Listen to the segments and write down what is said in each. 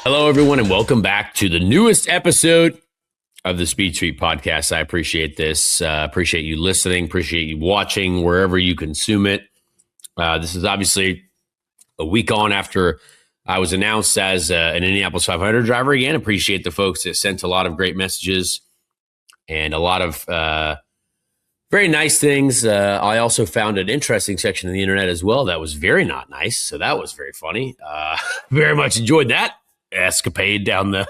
Hello, everyone, and welcome back to the newest episode of the Speed Street Podcast. I appreciate this. Appreciate you listening. Appreciate you watching wherever you consume it. This is obviously a week on after I was announced as an Indianapolis 500 driver again. Appreciate the folks that sent a lot of great messages and a lot of very nice things. I also found an interesting section of the internet as well that was very not nice. So that was very funny. Very much enjoyed that escapade down the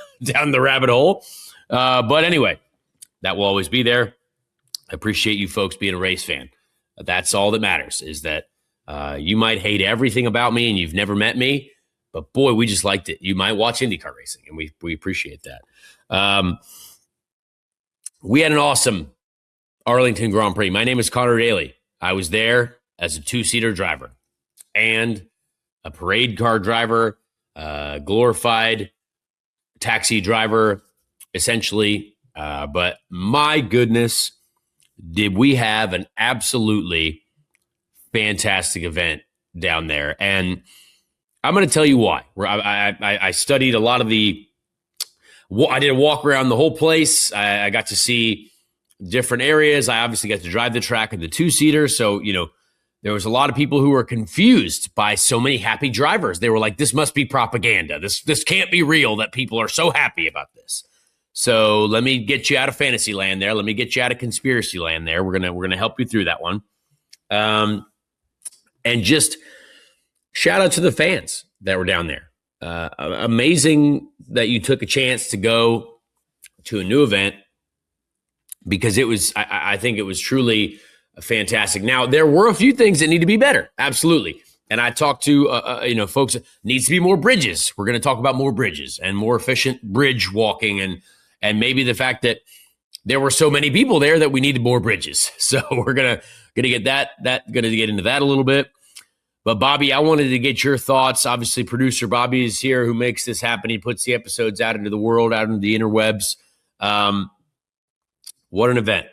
rabbit hole. But anyway, that will always be there. I appreciate you folks being a race fan. That's all that matters, is that you might hate everything about me and you've never met me, but boy, we just liked it. You might watch IndyCar racing, and we appreciate that. We had an awesome Arlington Grand Prix. My name is Connor Daly. I was there as a two-seater driver and a parade car driver, glorified taxi driver, essentially. But my goodness, did we have an absolutely fantastic event down there. And I'm going to tell you why. I studied a lot of I did a walk around the whole place. I got to see different areas. I obviously got to drive the track in the two-seater. So, there was a lot of people who were confused by so many happy drivers. They were like, this must be propaganda. This can't be real that people are so happy about this. So let me get you out of fantasy land there. Let me get you out of conspiracy land there. We're gonna help you through that one. And just shout out to the fans that were down there. Amazing that you took a chance to go to a new event, because it was, I think it was truly fantastic. Now, there were a few things that need to be better. Absolutely. And I talked to, folks, needs to be more bridges. We're going to talk about more bridges and more efficient bridge walking, and maybe the fact that there were so many people there that we needed more bridges. So we're going to get going to get into that a little bit. But Bobby, I wanted to get your thoughts. Obviously, producer Bobby is here, who makes this happen. He puts the episodes out into the world, out into the interwebs. What an event.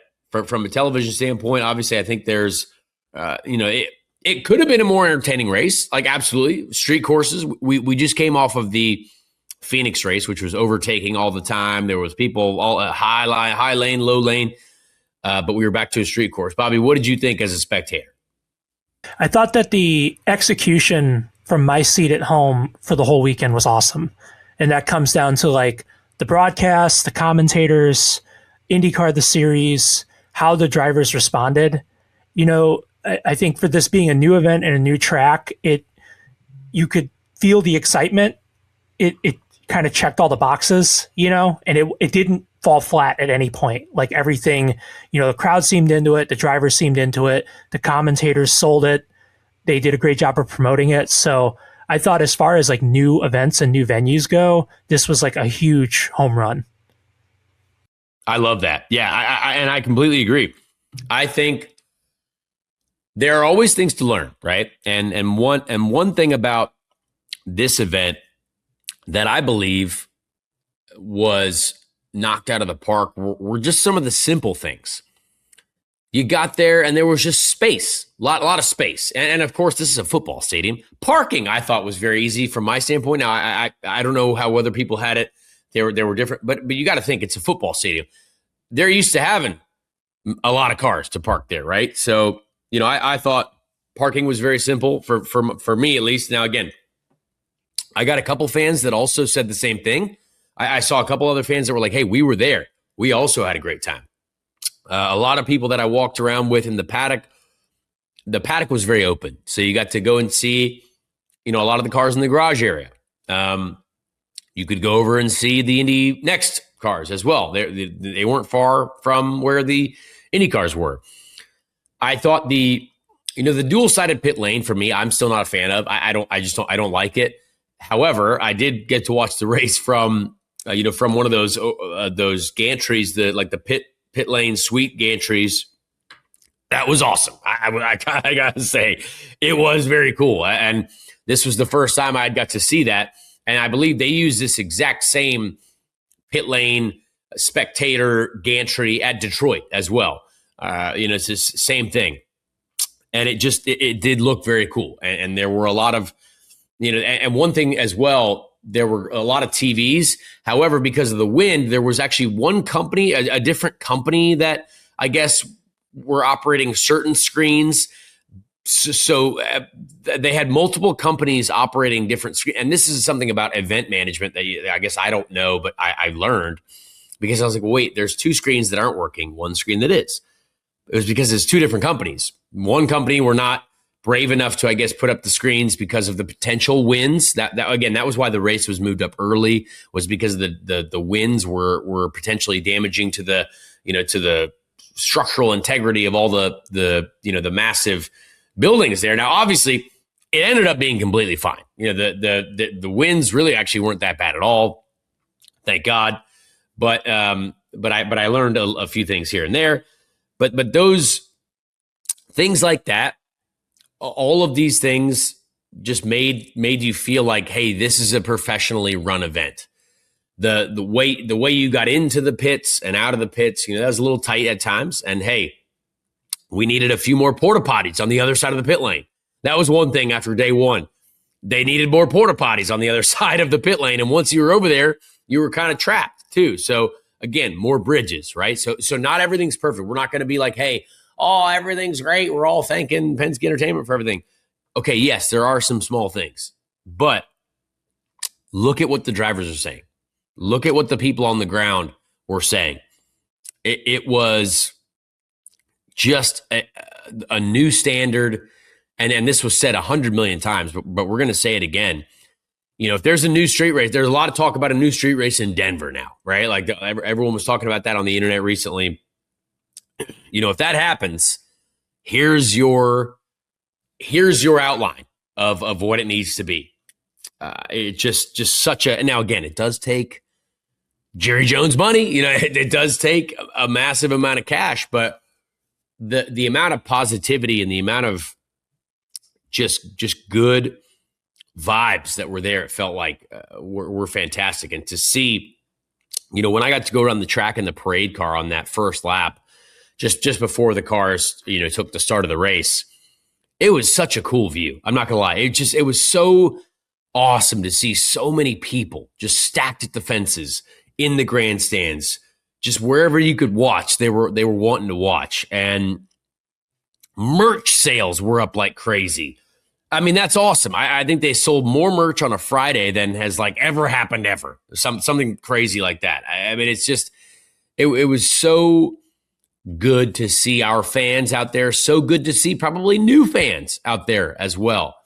From a television standpoint, obviously, I think there's, it could have been a more entertaining race. Like, absolutely. Street courses. We just came off of the Phoenix race, which was overtaking all the time. There was people all high lane, low lane. But we were back to a street course. Bobby, what did you think as a spectator? I thought that the execution from my seat at home for the whole weekend was awesome. And that comes down to like the broadcast, the commentators, IndyCar, the series, how the drivers responded. I think for this being a new event and a new track, you could feel the excitement. It kind of checked all the boxes, and it didn't fall flat at any point. Like everything, the crowd seemed into it, the drivers seemed into it, the commentators sold it. They did a great job of promoting it. So I thought, as far as like new events and new venues go, this was like a huge home run. I love that. Yeah, I completely agree. I think there are always things to learn, right? And one thing about this event that I believe was knocked out of the park were just some of the simple things. You got there and there was just space, a lot of space. And of course, this is a football stadium. Parking, I thought, was very easy from my standpoint. Now, I don't know how other people had it. There were different, but you got to think it's a football stadium. They're used to having a lot of cars to park there, right? So, I thought parking was very simple for me, at least. Now, again, I got a couple fans that also said the same thing. I saw a couple other fans that were like, hey, we were there. We also had a great time. A lot of people that I walked around with in the paddock was very open. So you got to go and see, a lot of the cars in the garage area. You could go over and see the Indy Next cars as well. They weren't far from where the Indy cars were. I thought the dual-sided pit lane, for me, I'm still not a fan of. I don't like it. However, I did get to watch the race from one of those gantries, the pit lane suite gantries. That was awesome. I got to say, it was very cool. And this was the first time I got to see that. And I believe they use this exact same pit lane spectator gantry at Detroit as well. It's the same thing. And it did look very cool. And there were a lot of, and one thing as well there were a lot of TVs. However, because of the wind, there was actually one company, a different company that I guess were operating certain screens. So they had multiple companies operating different screens. And this is something about event management that I guess I don't know, but I learned because I was like, well, wait, there's two screens that aren't working, one screen that is. It was because it's two different companies. One company were not brave enough to, I guess, put up the screens because of the potential winds. That again, that was why the race was moved up early, was because the winds were potentially damaging to the, to the structural integrity of all the massive buildings there. Now, obviously, it ended up being completely fine. The winds really actually weren't that bad at all, thank God. But I learned a few things here and there. But those things like that, all of these things just made you feel like, hey, this is a professionally run event. The way you got into the pits and out of the pits, that was a little tight at times. And hey, we needed a few more porta potties on the other side of the pit lane. That was one thing after day one. They needed more porta potties on the other side of the pit lane. And once you were over there, you were kind of trapped too. So again, more bridges, right? So not everything's perfect. We're not going to be like, hey, everything's great. We're all thanking Penske Entertainment for everything. Okay, yes, there are some small things, but look at what the drivers are saying. Look at what the people on the ground were saying. It was just a new standard, and this was said 100 million times, but we're going to say it again. If there's a new street race, there's a lot of talk about a new street race in Denver now, right? Like everyone was talking about that on the internet recently. If that happens, here's your outline of what it needs to be. It just such a, now again, it does take Jerry Jones money. It does take a massive amount of cash, but the amount of positivity and the amount of just good vibes that were there, it felt like were fantastic. And to see, when I got to go around the track in the parade car on that first lap, just before the cars, took the start of the race, it was such a cool view. I'm not gonna lie. It was so awesome to see so many people just stacked at the fences, in the grandstands, just wherever you could watch, they were wanting to watch. And merch sales were up like crazy. I mean, that's awesome. I think they sold more merch on a Friday than has like ever happened ever. Something crazy like that. I mean, it's just, it was so good to see our fans out there. So good to see probably new fans out there as well.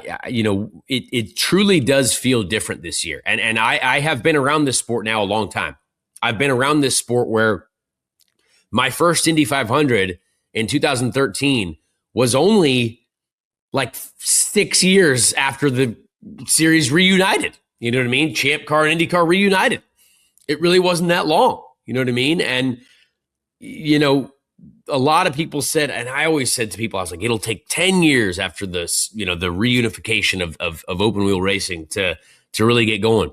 It truly does feel different this year. And I have been around this sport now a long time. I've been around this sport where my first Indy 500 in 2013 was only like 6 years after the series reunited. You know what I mean? Champ Car and IndyCar reunited. It really wasn't that long. You know what I mean? And, a lot of people said, and I always said to people, I was like, it'll take 10 years after this, the reunification of open wheel racing to really get going.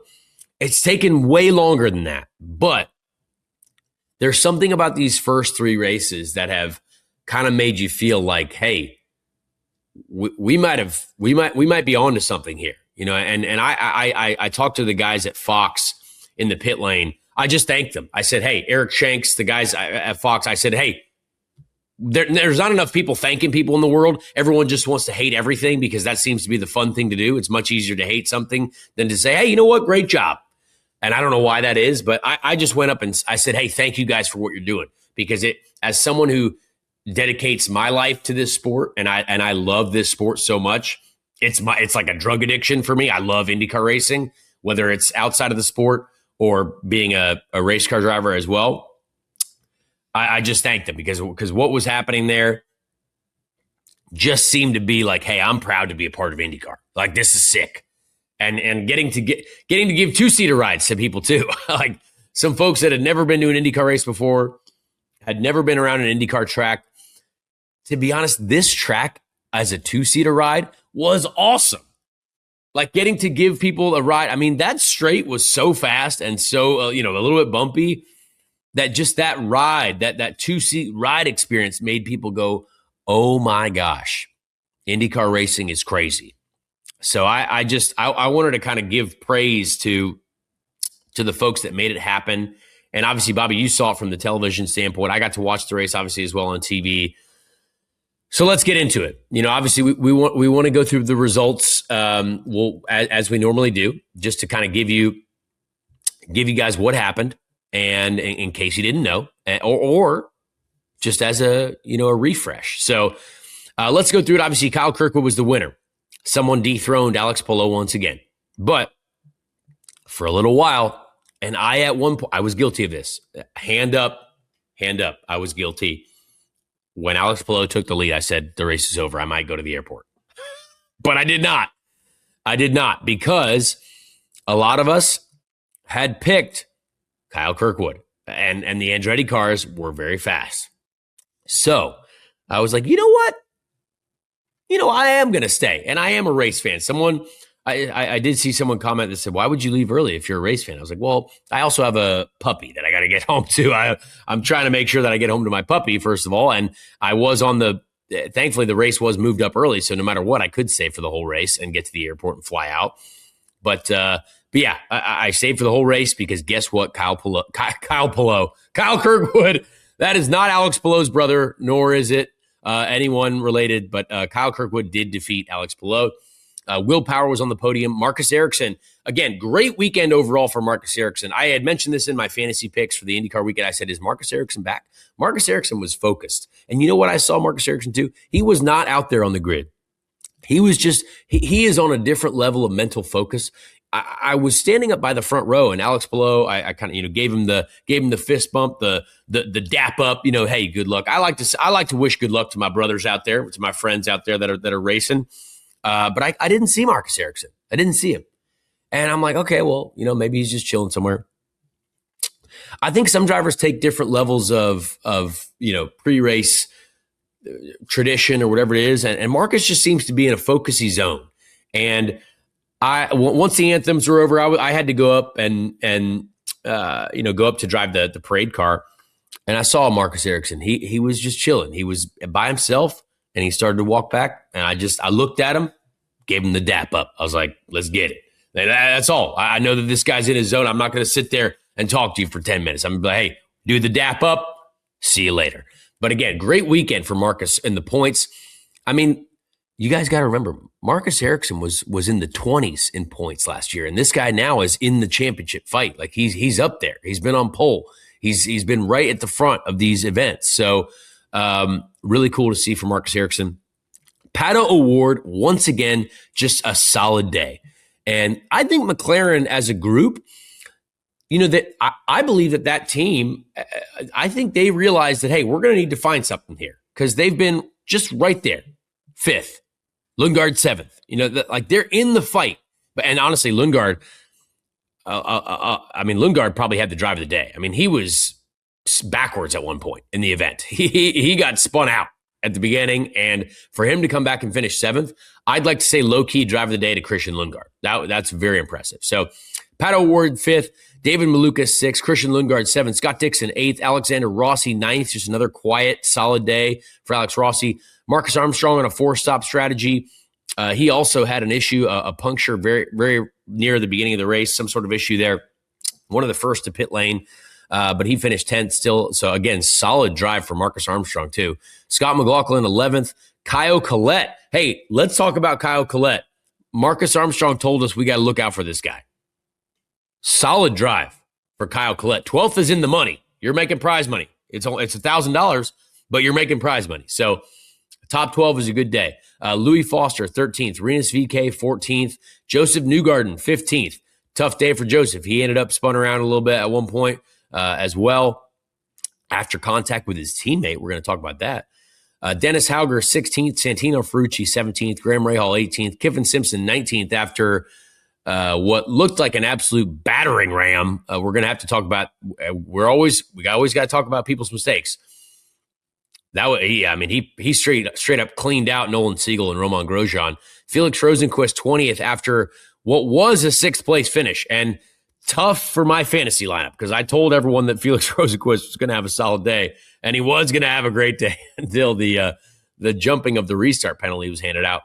It's taken way longer than that. But there's something about these first three races that have kind of made you feel like, hey, we might be onto something here, and I talked to the guys at Fox in the pit lane. I just thanked them. I said, hey, Eric Shanks, the guys at Fox, I said, hey, there's not enough people thanking people in the world. Everyone just wants to hate everything because that seems to be the fun thing to do. It's much easier to hate something than to say, hey, you know what? Great job. And I don't know why that is, but I just went up and I said, hey, thank you guys for what you're doing, because as someone who dedicates my life to this sport, and I love this sport so much, it's like a drug addiction for me. I love IndyCar racing, whether it's outside of the sport or being a race car driver as well. I just thank them because what was happening there just seemed to be like, hey, I'm proud to be a part of IndyCar. Like, this is sick. And getting to give two-seater rides to people too. Like some folks that had never been to an IndyCar race before, had never been around an IndyCar track. To be honest, this track as a two-seater ride was awesome. Like getting to give people a ride. I mean, that straight was so fast and so, a little bit bumpy that just that ride, that two-seat ride experience made people go, oh my gosh, IndyCar racing is crazy. So I wanted to kind of give praise to the folks that made it happen. And obviously, Bobby, you saw it from the television standpoint. I got to watch the race, obviously, as well on TV. So let's get into it. Obviously, we want to go through the results. We'll as we normally do, just to kind of give you guys what happened, and in case you didn't know, or just as a refresh. So let's go through it. Obviously, Kyle Kirkwood was the winner. Someone dethroned Alex Palou once again, but for a little while. And I, at one point, I was guilty of this. Hand up. I was guilty. When Alex Palou took the lead, I said, the race is over. I might go to the airport. But I did not. Because a lot of us had picked Kyle Kirkwood. And the Andretti cars were very fast. So I was like, you know what? I am going to stay. And I am a race fan. I did see someone comment that said, why would you leave early if you're a race fan? I was like, well, I also have a puppy that I got to get home to. I'm trying to make sure that I get home to my puppy, first of all. And I was thankfully the race was moved up early. So no matter what, I could stay for the whole race and get to the airport and fly out. But yeah, I stayed for the whole race because guess what? Kyle Kirkwood, that is not Alex Palou's brother, nor is it anyone related. But Kyle Kirkwood did defeat Alex Palou. Will Power was on the podium. Marcus Ericsson, again, great weekend overall for Marcus Ericsson. I had mentioned this in my fantasy picks for the IndyCar weekend. I said, is Marcus Ericsson back? Marcus Ericsson was focused. And you know what I saw Marcus Ericsson do? He was not out there on the grid. He was just, he is on a different level of mental focus. I was standing up by the front row, and Alex Palou, I kind of, gave him the fist bump, the dap up, hey, good luck. I like to wish good luck to my brothers out there, to my friends out there that are racing. But I didn't see Marcus Ericsson. I didn't see him. And I'm like, okay, well, maybe he's just chilling somewhere. I think some drivers take different levels of pre-race tradition or whatever it is. And Marcus just seems to be in a focusy zone. And once the anthems were over, I had to go up and go up to drive the parade car. And I saw Marcus Ericsson. He was just chilling. He was by himself. And he started to walk back, and I looked at him, gave him the dap up. I was like, let's get it. That's all. I know that this guy's in his zone. I'm not going to sit there and talk to you for 10 minutes. I'm going to be like, hey, do the dap up. See you later. But again, great weekend for Marcus in the points. I mean, you guys got to remember, Marcus Ericsson was in the 20s in points last year, and this guy now is in the championship fight. Like he's up there. He's been on pole. He's been right at the front of these events. So really cool to see from Marcus Ericsson. Pato Award, once again, just a solid day. And I think McLaren as a group, that I believe that team, I think they realized that, hey, we're going to need to find something here because they've been just right there. 5th, Lundgaard 7th. Like they're in the fight. And honestly, Lundgaard, Lundgaard probably had the drive of the day. I mean, he was backwards at one point in the event. He got spun out at the beginning, and for him to come back and finish 7th, I'd like to say low-key drive of the day to Christian Lundgaard. That's very impressive. So Pato Award 5th, David Maluka 6th, Christian Lundgaard 7th, Scott Dixon 8th, Alexander Rossi 9th, just another quiet, solid day for Alex Rossi. Marcus Armstrong on a 4-stop strategy. He also had an issue, a puncture very, very near the beginning of the race, some sort of issue there. One of the first to pit lane. But he finished 10th still. So, again, solid drive for Marcus Armstrong, too. Scott McLaughlin, 11th. Kyle Collette. Hey, let's talk about Kyle Collette. Marcus Armstrong told us we got to look out for this guy. Solid drive for Kyle Collette. 12th is in the money. You're making prize money. It's $1,000, but you're making prize money. So, top 12 is a good day. Louis Foster, 13th. Renus VK, 14th. Joseph Newgarden, 15th. Tough day for Joseph. He ended up spun around a little bit at one point. As well, after contact with his teammate. We're going to talk about that. Dennis Hauger, 16th. Santino Ferrucci, 17th. Graham Rahal, 18th. Kiffin Simpson, 19th after what looked like an absolute battering ram. We're going to have to talk about, we always got to talk about people's mistakes. He straight up cleaned out Nolan Siegel and Roman Grosjean. Felix Rosenquist, 20th after what was a 6th place finish. And tough for my fantasy lineup because I told everyone that Felix Rosenquist was going to have a solid day, and he was going to have a great day until the jumping of the restart penalty was handed out.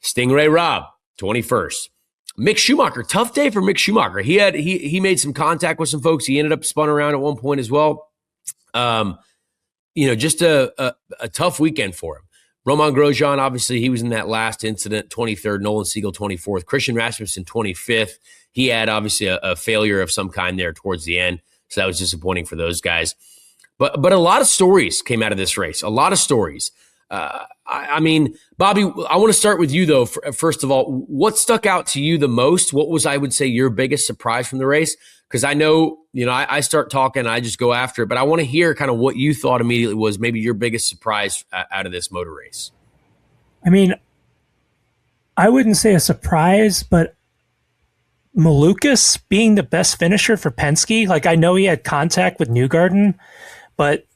Stingray Robb, 21st. Mick Schumacher, tough day for Mick Schumacher. He made some contact with some folks. He ended up spun around at one point as well. Just a tough weekend for him. Romain Grosjean, obviously, he was in that last incident, 23rd. Nolan Siegel, 24th. Christian Rasmussen, 25th. He had, obviously, a failure of some kind there towards the end, so that was disappointing for those guys. But a lot of stories came out of this race, a lot of stories. I mean, Bobby, I want to start with you, though. First of all, what stuck out to you the most? What was, I would say, your biggest surprise from the race? Because I know, I start talking, I just go after it, but I want to hear kind of what you thought immediately was maybe your biggest surprise out of this motor race. I mean, I wouldn't say a surprise, but Malukas being the best finisher for Penske, like I know he had contact with Newgarden, but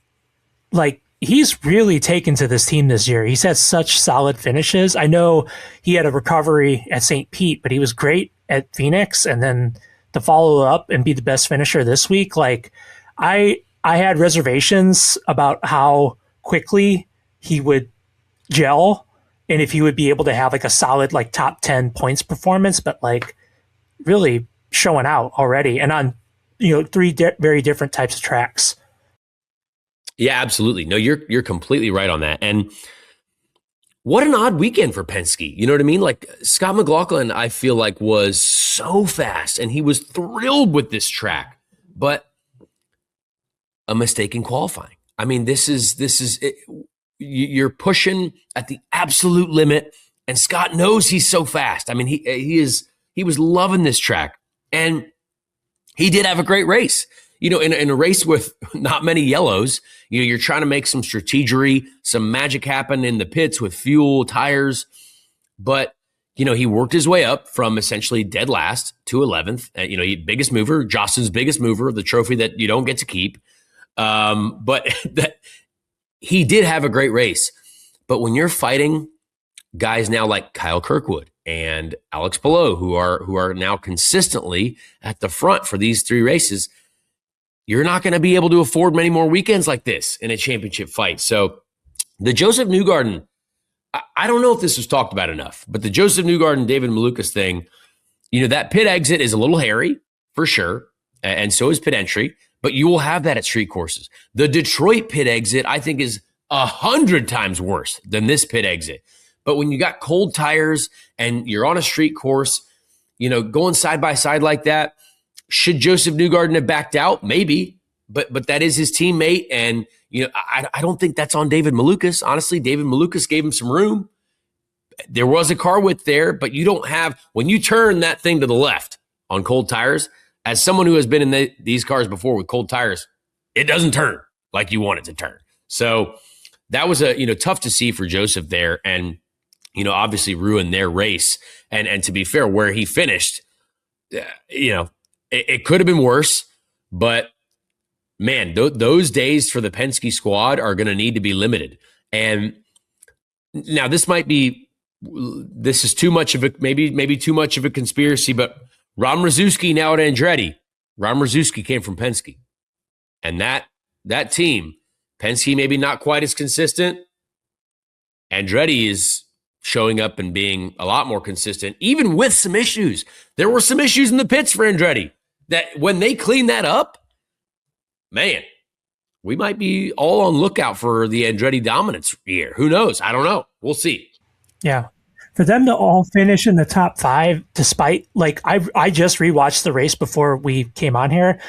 like he's really taken to this team this year. He's had such solid finishes. I know he had a recovery at St. Pete, but he was great at Phoenix, and then to follow up and be the best finisher this week, like I had reservations about how quickly he would gel and if he would be able to have like a solid like top 10 points performance, but like really showing out already and on three very different types of tracks. Yeah, absolutely. No, you're completely right on that. And what an odd weekend for Penske. You know what I mean? Like Scott McLaughlin, I feel like was so fast and he was thrilled with this track, but a mistake in qualifying. I mean, this is it. You're pushing at the absolute limit, and Scott knows he's so fast. I mean, he was loving this track, and he did have a great race. In a race with not many yellows, you're trying to make some strategery, some magic happen in the pits with fuel, tires. But, he worked his way up from essentially dead last to 11th. Biggest mover, Jostyn's biggest mover, the trophy that you don't get to keep. But that he did have a great race. But when you're fighting guys now like Kyle Kirkwood and Alex Palou, who are now consistently at the front for these three races, you're not going to be able to afford many more weekends like this in a championship fight. So the Joseph Newgarden, I don't know if this was talked about enough, but the Joseph Newgarden, David Malukas thing, that pit exit is a little hairy for sure. And so is pit entry, but you will have that at street courses. The Detroit pit exit, I think, is 100 times worse than this pit exit. But when you got cold tires and you're on a street course, going side by side like that, should Joseph Newgarden have backed out? Maybe, but that is his teammate. And, I don't think that's on David Malukas. Honestly, David Malukas gave him some room. There was a car width there, but you don't have, when you turn that thing to the left on cold tires, as someone who has been in these cars before with cold tires, it doesn't turn like you want it to turn. So that was tough to see for Joseph there, and obviously ruined their race. And to be fair, where he finished, it could have been worse. But man, those days for the Penske squad are going to need to be limited. And now this is too much of a maybe too much of a conspiracy, but Ron Rzuski now at Andretti. Ron Rzuski came from Penske. And that team, Penske maybe not quite as consistent. Andretti is showing up and being a lot more consistent, even with some issues. There were some issues in the pits for Andretti that when they clean that up, man, we might be all on lookout for the Andretti dominance year. Who knows? I don't know. We'll see. Yeah. For them to all finish in the top five, despite I just rewatched the race before we came on here.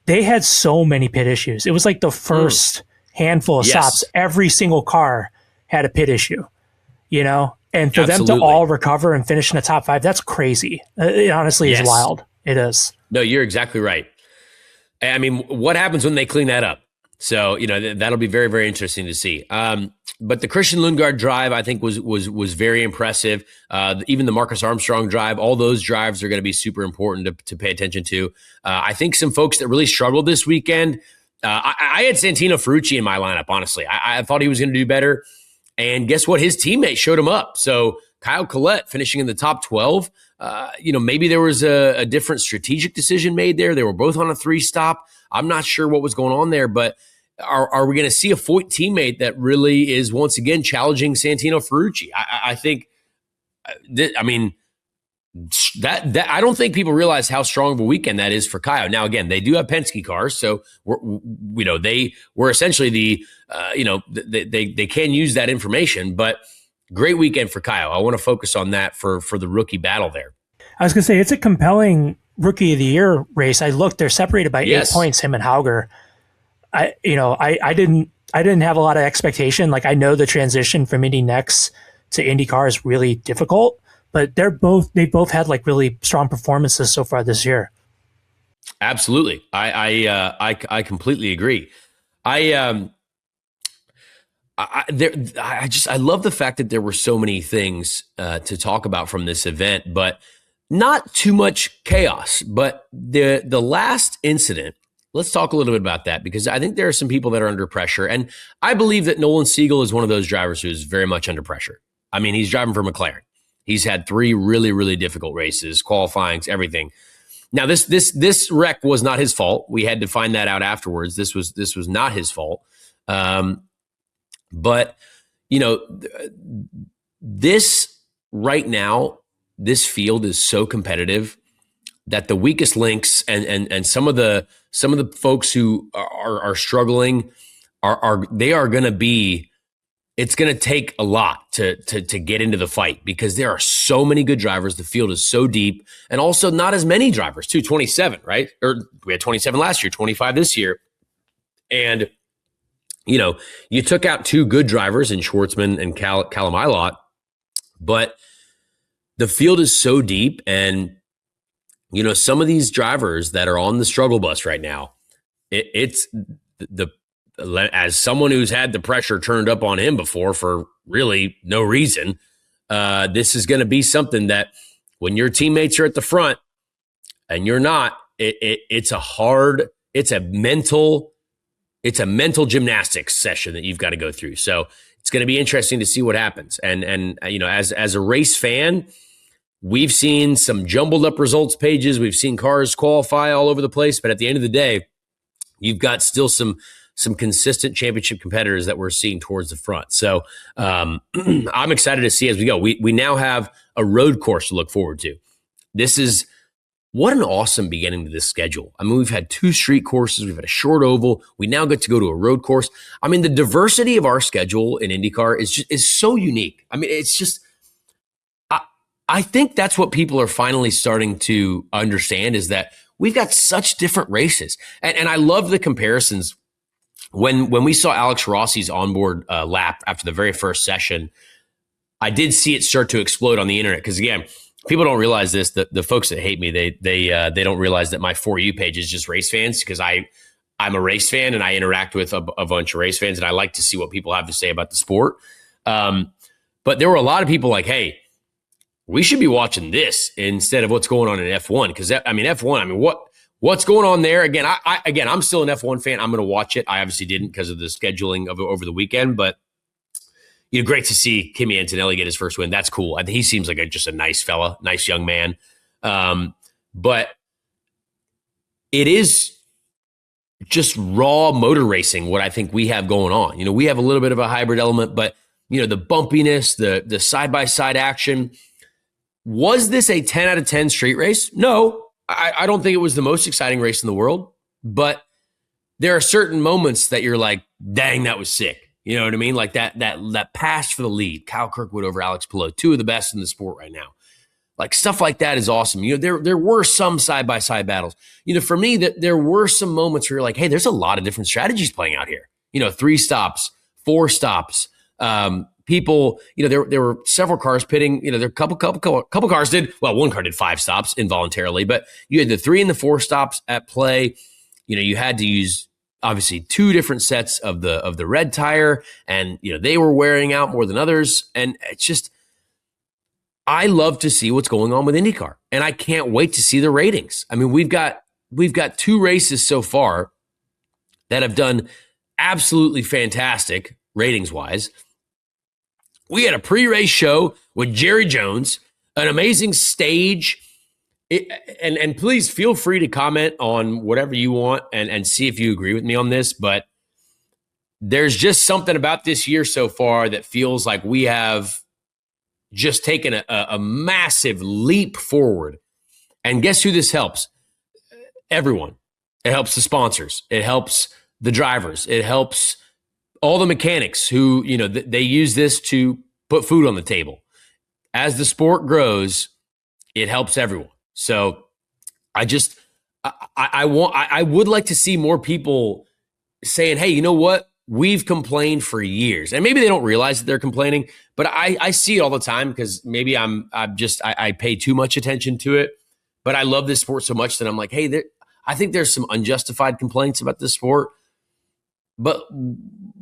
They had so many pit issues. It was like the first handful of stops. Every single car had a pit issue, and for them to all recover and finish in the top five, that's crazy. It honestly is wild. It is. No, you're exactly right. I mean, what happens when they clean that up? So, that'll be very, very interesting to see. But the Christian Lundgaard drive, I think, was very impressive. Even the Marcus Armstrong drive, all those drives are going to be super important to pay attention to. I think some folks that really struggled this weekend, I had Santino Ferrucci in my lineup, honestly. I thought he was going to do better. And guess what? His teammate showed him up. So Kyle Collette finishing in the top 12. Maybe there was a different strategic decision made there. They were both on a 3-stop. I'm not sure what was going on there, but are we going to see a Foyt teammate that really is once again challenging Santino Ferrucci? I think, That I don't think people realize how strong of a weekend that is for Kyle. Now, again, they do have Penske cars, so they were essentially they can use that information. But great weekend for Kyle. I want to focus on that for the rookie battle there. I was going to say it's a compelling Rookie of the Year race. I looked; they're separated by 8 points. Him and Hauger. I didn't have a lot of expectation. Like, I know the transition from Indy Next to IndyCar is really difficult. But they both had like really strong performances so far this year. Absolutely, I completely agree. I love the fact that there were so many things to talk about from this event, but not too much chaos. But the last incident, let's talk a little bit about that, because I think there are some people that are under pressure, and I believe that Nolan Siegel is one of those drivers who is very much under pressure. I mean, he's driving for McLaren. He's had 3 really, really difficult races, qualifying, everything. Now, this wreck was not his fault. We had to find that out afterwards. This was not his fault. But this right now, this field is so competitive that the weakest links and some of the folks who are struggling are going to be. It's going to take a lot to get into the fight, because there are so many good drivers. The field is so deep, and also not as many drivers too. 27, right? Or we had 27 last year, 25 this year. And, you took out 2 good drivers in Schwartzman and Callum Ilott, but the field is so deep. And, some of these drivers that are on the struggle bus right now, as someone who's had the pressure turned up on him before for really no reason, this is going to be something that when your teammates are at the front and you're not, it's a mental gymnastics session that you've got to go through. So it's going to be interesting to see what happens. And as a race fan, we've seen some jumbled up results pages. We've seen cars qualify all over the place, but at the end of the day, you've got still some consistent championship competitors that we're seeing towards the front. So I'm excited to see as we go. We now have a road course to look forward to. What an awesome beginning to this schedule. I mean, we've had 2 street courses. We've had a short oval. We now get to go to a road course. I mean, the diversity of our schedule in IndyCar is so unique. I mean, it's just, I think that's what people are finally starting to understand, is that we've got such different races. And I love the comparisons. When we saw Alex Rossi's onboard lap after the very first session, I did see it start to explode on the internet, because again, people don't realize this. The folks that hate me, they don't realize that my For You page is just race fans, because I'm a race fan and I interact with a bunch of race fans, and I like to see what people have to say about the sport. But there were a lot of people like, hey, we should be watching this instead of what's going on in F1, because F1, what's going on there? Again, I'm still an F1 fan. I'm going to watch it. I obviously didn't because of the scheduling over the weekend, but great to see Kimi Antonelli get his first win. That's cool. I think he seems like just a nice fella, nice young man. But it is just raw motor racing, what I think we have going on. We have a little bit of a hybrid element, but the bumpiness, the side-by-side action. Was this a 10 out of 10 street race? No. I don't think it was the most exciting race in the world, but there are certain moments that you're like, dang, that was sick. You know what I mean? Like that pass for the lead, Kyle Kirkwood over Alex Palou, 2 of the best in the sport right now. Like, stuff like that is awesome. There were some side-by-side battles. For me, that there were some moments where you're like, hey, there's a lot of different strategies playing out here. 3 stops, 4 stops. People, there were several cars pitting. There a couple cars did. Well, one car did 5 stops involuntarily, but you had the 3 and the 4 stops at play. You had to use obviously 2 different sets of the red tire, and they were wearing out more than others. And it's just, I love to see what's going on with IndyCar, and I can't wait to see the ratings. I mean, we've got 2 races so far that have done absolutely fantastic ratings wise. We had a pre-race show with Jerry Jones, an amazing stage. And please feel free to comment on whatever you want and see if you agree with me on this. But there's just something about this year so far that feels like we have just taken a massive leap forward. And guess who this helps? Everyone. It helps the sponsors. It helps the drivers. It helps all the mechanics who, they use this to put food on the table. As the sport grows, it helps everyone. So I would like to see more people saying, hey, you know what? We've complained for years. And maybe they don't realize that they're complaining, but I see it all the time because maybe I pay too much attention to it. But I love this sport so much that I'm like, hey, I think there's some unjustified complaints about this sport. But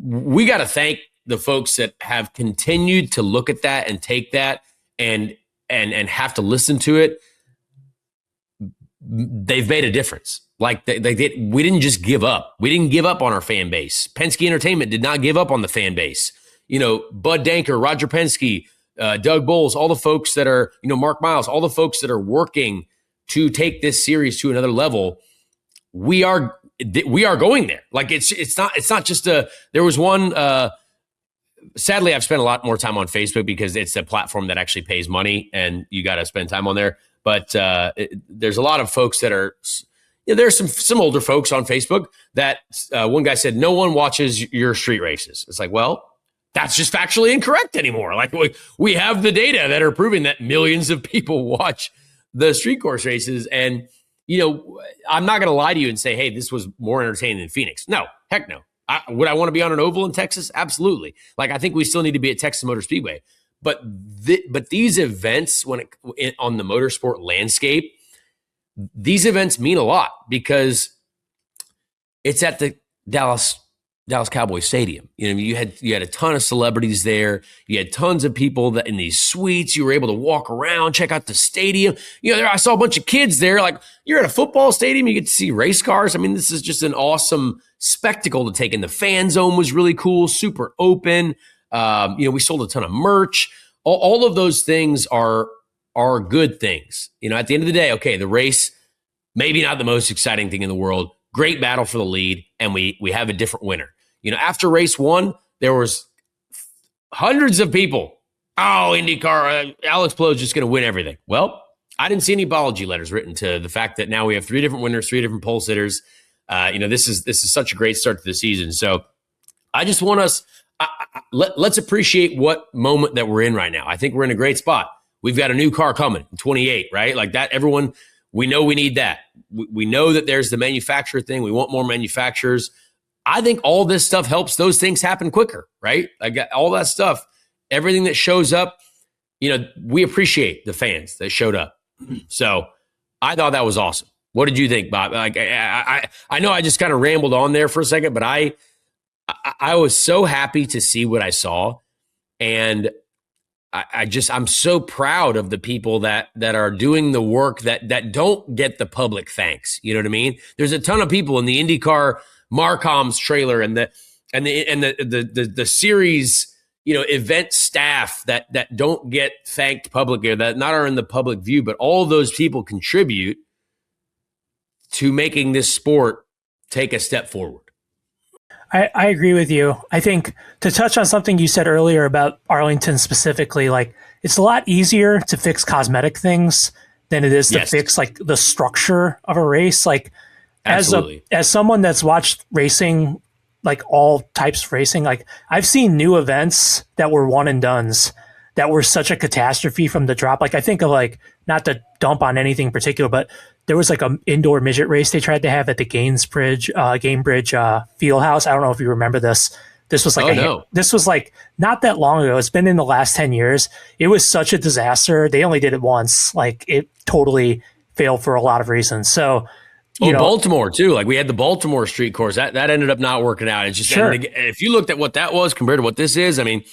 we got to thank the folks that have continued to look at that and take that and have to listen to it. They've made a difference. Like we didn't just give up. We didn't give up on our fan base. Penske Entertainment did not give up on the fan base. Bud Danker, Roger Penske, Doug Bowles, all the folks that are, Mark Miles, all the folks that are working to take this series to another level. We are going there. Like it's not just there was one, sadly, I've spent a lot more time on Facebook because it's a platform that actually pays money and you got to spend time on there. But there's a lot of folks that are, there's some older folks on Facebook that one guy said, no one watches your street races. It's like, well, that's just factually incorrect anymore. Like we have the data that are proving that millions of people watch the street course races. And, I'm not going to lie to you and say, hey, this was more entertaining than Phoenix. No, heck no. Would I want to be on an oval in Texas? Absolutely. Like, I think we still need to be at Texas Motor Speedway. But these events, on the motorsport landscape, these events mean a lot because it's at the Dallas Cowboys Stadium. You had a ton of celebrities there. You had tons of people that in these suites. You were able to walk around, check out the stadium. I saw a bunch of kids there. Like, you're at a football stadium, you get to see race cars. I mean, this is just an awesome spectacle to take in. The fan zone was really cool, super open. We sold a ton of merch. All of those things are good things. At the end of the day, okay, the race, maybe not the most exciting thing in the world. Great battle for the lead, and we have a different winner. After race one, there was hundreds of people. Oh, IndyCar, Alex Plough's just going to win everything. Well, I didn't see any apology letters written to the fact that now we have 3 different winners, 3 different pole sitters. This is such a great start to the season. So I just want us. Let's appreciate what moment that we're in right now. I think we're in a great spot. We've got a new car coming in 28, right? Like that, everyone, we know we need that. We know that there's the manufacturer thing. We want more manufacturers. I think all this stuff helps those things happen quicker, right? I got all that stuff, everything that shows up, we appreciate the fans that showed up. So I thought that was awesome. What did you think, Bob? Like, I know I just kind of rambled on there for a second, but I was so happy to see what I saw. And I'm so proud of the people that are doing the work that don't get the public thanks. You know what I mean? There's a ton of people in the IndyCar Marcom's trailer and the series, event staff that don't get thanked publicly, that not are in the public view, but all those people contribute to making this sport take a step forward. I agree with you. I think to touch on something you said earlier about Arlington specifically, like it's a lot easier to fix cosmetic things than it is to fix like the structure of a race. Like as someone that's watched racing, like all types of racing, like I've seen new events that were one and dones that were such a catastrophe from the drop. Like I think of like, not to dump on anything particular, but there was like an indoor midget race they tried to have at the Gamebridge Fieldhouse. I don't know if you remember this. This was like this was like not that long ago. It's been in the last 10 years. It was such a disaster. They only did it once. Like it totally failed for a lot of reasons. So, Baltimore too. Like we had the Baltimore street course that ended up not working out. It's just if you looked at what that was compared to what this is, I mean,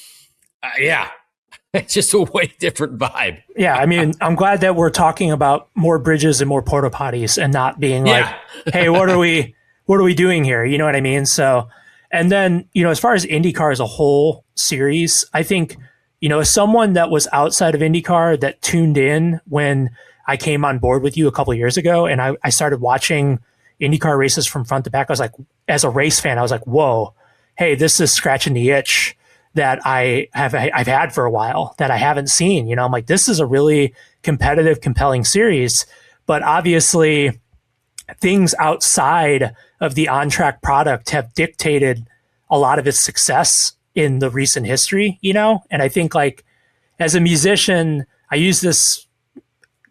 it's just a way different vibe. Yeah, I mean, I'm glad that we're talking about more bridges and more porta potties and not being like, hey, what are we doing here? You know what I mean? So, and then, as far as IndyCar as a whole series, I think, as someone that was outside of IndyCar that tuned in when I came on board with you a couple of years ago and I started watching IndyCar races from front to back, I was like, as a race fan, I was like, whoa, hey, this is scratching the itch that I've had for a while that I haven't seen. I'm like, this is a really competitive, compelling series, but obviously things outside of the on-track product have dictated a lot of its success in the recent history, And I think like as a musician, I use this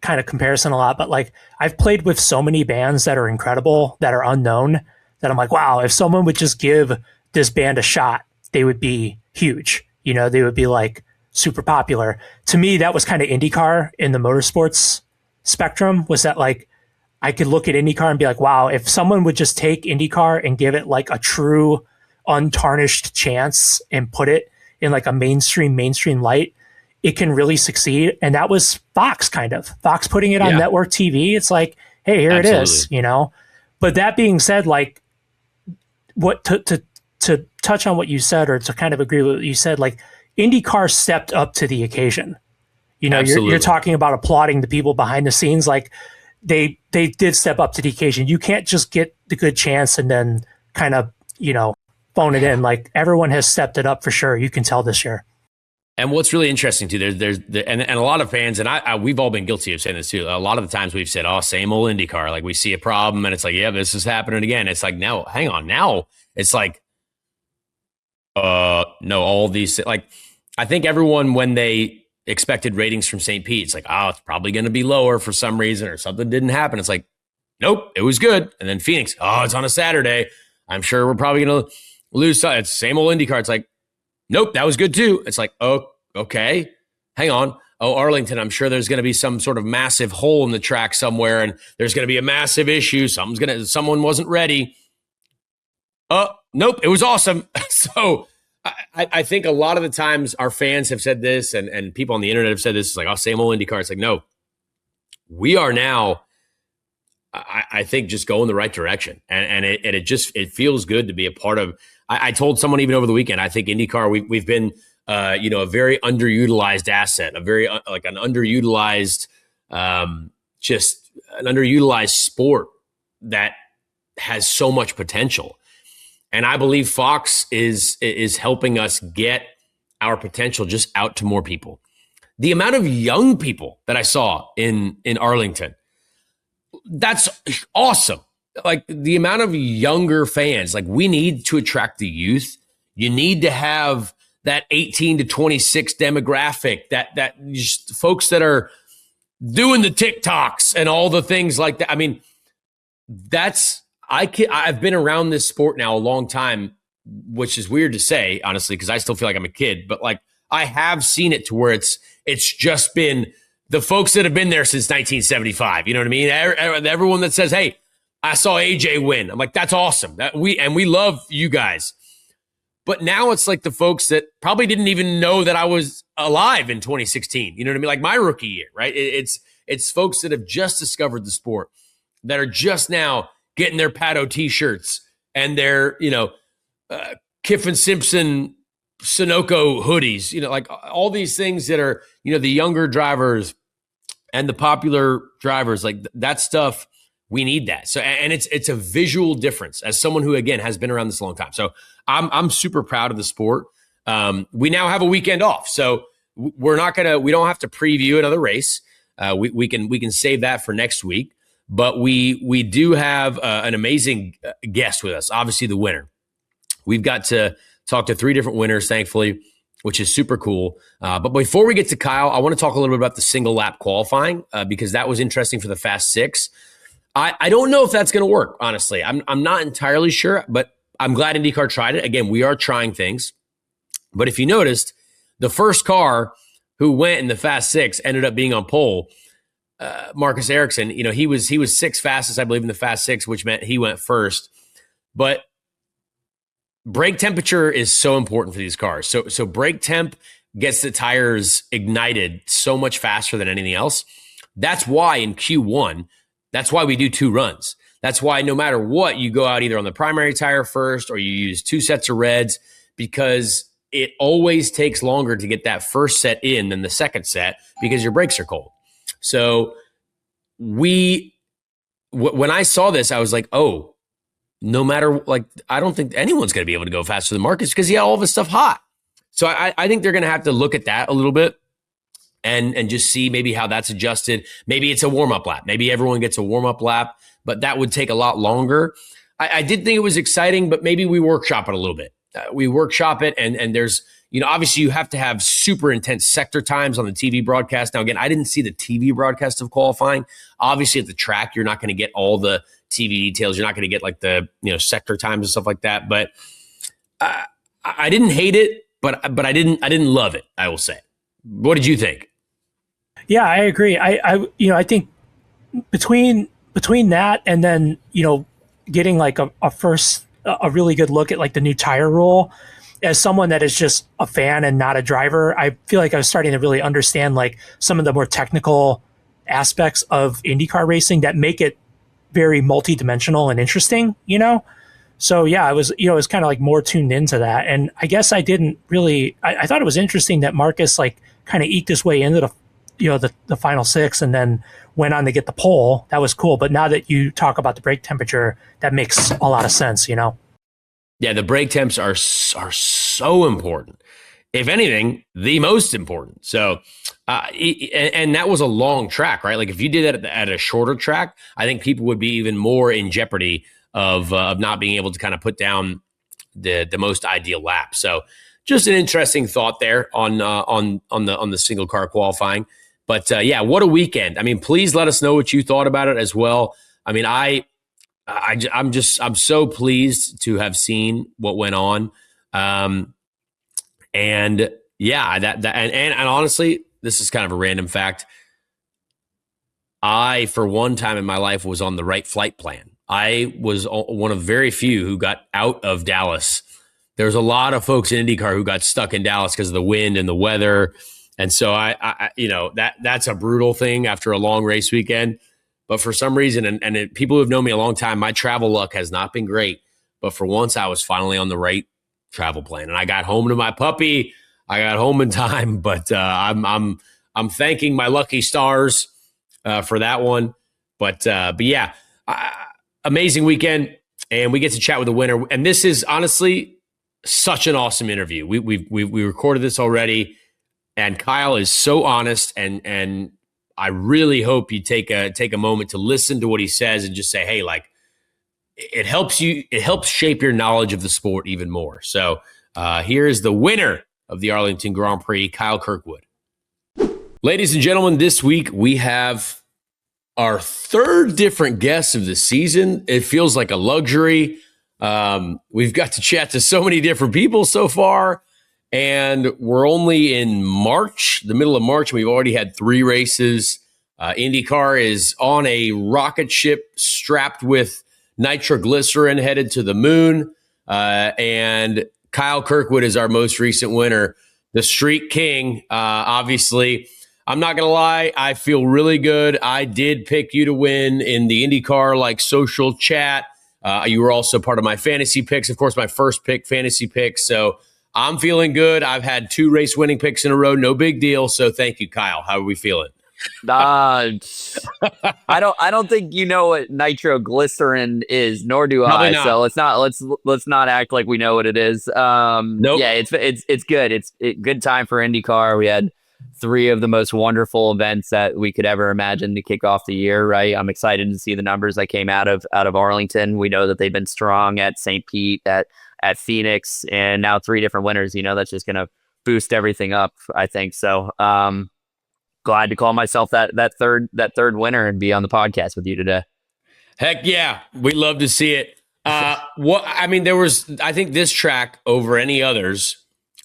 kind of comparison a lot, but like I've played with so many bands that are incredible, that are unknown, that I'm like, wow, if someone would just give this band a shot, they would be huge. They would be like super popular. To me, that was kind of IndyCar in the motorsports spectrum, was that like I could look at IndyCar and be like, wow, if someone would just take IndyCar and give it like a true untarnished chance and put it in like a mainstream light, it can really succeed. And that was Fox putting it on network TV. It's like, hey, here Absolutely. It is, But that being said, like what to touch on what you said, or to kind of agree with what you said, like IndyCar stepped up to the occasion. You're talking about applauding the people behind the scenes. Like they did step up to the occasion. You can't just get the good chance and then kind of, phone it in. Like everyone has stepped it up for sure. You can tell this year. And what's really interesting too, there's and a lot of fans, and we've all been guilty of saying this too. A lot of the times we've said, "Oh, same old IndyCar." Like we see a problem, and it's like, "Yeah, this is happening again." It's like, now, hang on, now it's like, no, all these, like, I think everyone, when they expected ratings from St. Pete, it's like, oh, it's probably going to be lower for some reason, or something didn't happen. It's like, nope, it was good. And then Phoenix, oh, it's on a Saturday. I'm sure we're probably going to lose. It's the same old IndyCar. It's like, nope, that was good too. It's like, oh, okay, hang on. Oh, Arlington, I'm sure there's going to be some sort of massive hole in the track somewhere, and there's going to be a massive issue. Someone wasn't ready. Nope, it was awesome. So I think a lot of the times our fans have said this, and people on the internet have said this. It's like, oh, same old IndyCar. It's like, no, we are now, I think, just going the right direction. And it feels good to be a part of. I told someone even over the weekend, I think IndyCar, we've been, a very underutilized asset, a very like an underutilized, just an underutilized sport that has so much potential. And I believe Fox is helping us get our potential just out to more people. The amount of young people that I saw in Arlington, that's awesome. Like the amount of younger fans, like we need to attract the youth. You need to have that 18 to 26 demographic, that just folks that are doing the TikToks and all the things like that. I mean, I've been around this sport now a long time, which is weird to say, honestly, because I still feel like I'm a kid, but like I have seen it to where it's just been the folks that have been there since 1975. You know what I mean? Everyone that says, hey, I saw AJ win. I'm like, that's awesome. We love you guys. But now it's like the folks that probably didn't even know that I was alive in 2016. You know what I mean? Like my rookie year, right? It's folks that have just discovered the sport, that are just now getting their Pato t-shirts and their, Kiffin Simpson Sunoco hoodies, like all these things that are, the younger drivers and the popular drivers, like that stuff. We need that. So, and it's a visual difference as someone who, again, has been around this a long time. So I'm super proud of the sport. We now have a weekend off, so we don't have to preview another race. We can save that for next week, but we do have an amazing guest with us. Obviously the winner. We've got to talk to 3 different winners, thankfully, which is super cool. But before we get to Kyle, I want to talk a little bit about the single lap qualifying because that was interesting for the Fast Six. I don't know if that's going to work, honestly. I'm not entirely sure, but I'm glad IndyCar tried it. Again, we are trying things. But if you noticed, the first car who went in the Fast Six ended up being on pole. Marcus Ericsson, he was 6th fastest, I believe, in the Fast Six, which meant he went first. But brake temperature is so important for these cars. So brake temp gets the tires ignited so much faster than anything else. That's why in Q1, that's why we do 2 runs. That's why no matter what, you go out either on the primary tire first or you use 2 sets of reds, because it always takes longer to get that first set in than the second set because your brakes are cold. So when I saw this, I was like, oh, no matter, like, I don't think anyone's going to be able to go faster than Marcus because he had all of his stuff hot. So I think they're going to have to look at that a little bit and just see maybe how that's adjusted. Maybe it's a warm-up lap. Maybe everyone gets a warm-up lap, but that would take a lot longer. I did think it was exciting, but maybe we workshop it a little bit. We workshop it, and there's, obviously you have to have super intense sector times on the TV broadcast. Now, again, I didn't see the TV broadcast of qualifying. Obviously, at the track, you're not going to get all the TV details. You're not going to get like the sector times and stuff like that. But I didn't hate it, but I didn't love it, I will say. What did you think? Yeah, I agree. I think between that and then getting like a really good look at like the new tire rule, as someone that is just a fan and not a driver, I feel like I was starting to really understand like some of the more technical aspects of IndyCar racing that make it very multi-dimensional and interesting, So yeah, I was kind of like more tuned into that. And I guess I didn't really, I thought it was interesting that Marcus like kind of eked his way into the final six and then went on to get the pole. That was cool. But now that you talk about the brake temperature, that makes a lot of sense, Yeah, the brake temps are so important. If anything, the most important. So, and that was a long track, right? Like if you did that at a shorter track, I think people would be even more in jeopardy of not being able to kind of put down the most ideal lap. So, just an interesting thought there on the single car qualifying. But yeah, what a weekend! I mean, please let us know what you thought about it as well. I mean, I'm so pleased to have seen what went on. And yeah, and honestly, this is kind of a random fact. I, for one time in my life, was on the right flight plan. I was one of very few who got out of Dallas. There's a lot of folks in IndyCar who got stuck in Dallas because of the wind and the weather. And so I that's a brutal thing after a long race weekend. But for some reason, and people who have known me a long time, my travel luck has not been great. But for once, I was finally on the right travel plan, and I got home to my puppy. I got home in time, but I'm thanking my lucky stars for that one. But yeah, amazing weekend, and we get to chat with the winner. And this is honestly such an awesome interview. We recorded this already, and Kyle is so honest, and I really hope you take a moment to listen to what he says and just say, hey, like it helps shape your knowledge of the sport even more. So here is the winner of the Arlington Grand Prix, Kyle Kirkwood. Ladies and gentlemen, this week we have our third different guest of the season. It feels like a luxury. We've got to chat to so many different people so far. And we're only in March, the middle of March, and we've already had 3 races. IndyCar is on a rocket ship strapped with nitroglycerin headed to the moon. And Kyle Kirkwood is our most recent winner, the Street King. Obviously, I'm not going to lie, I feel really good. I did pick you to win in the IndyCar social chat. You were also part of my fantasy picks. Of course, my first pick, fantasy pick. So I'm feeling good. I've had 2 race winning picks in a row. No big deal. So thank you, Kyle. How are we feeling? I don't think you know what nitroglycerin is, nor do Probably I. not. So let's not act like we know what it is. Nope. Yeah, it's good. It's good time for IndyCar. We had 3 of the most wonderful events that we could ever imagine to kick off the year. Right. I'm excited to see the numbers that came out of Arlington. We know that they've been strong at St. Pete, at Phoenix, and now 3 different winners. That's just going to boost everything up, I think. So, glad to call myself that third winner and be on the podcast with you today. Heck yeah, we love to see it. There was, I think this track over any others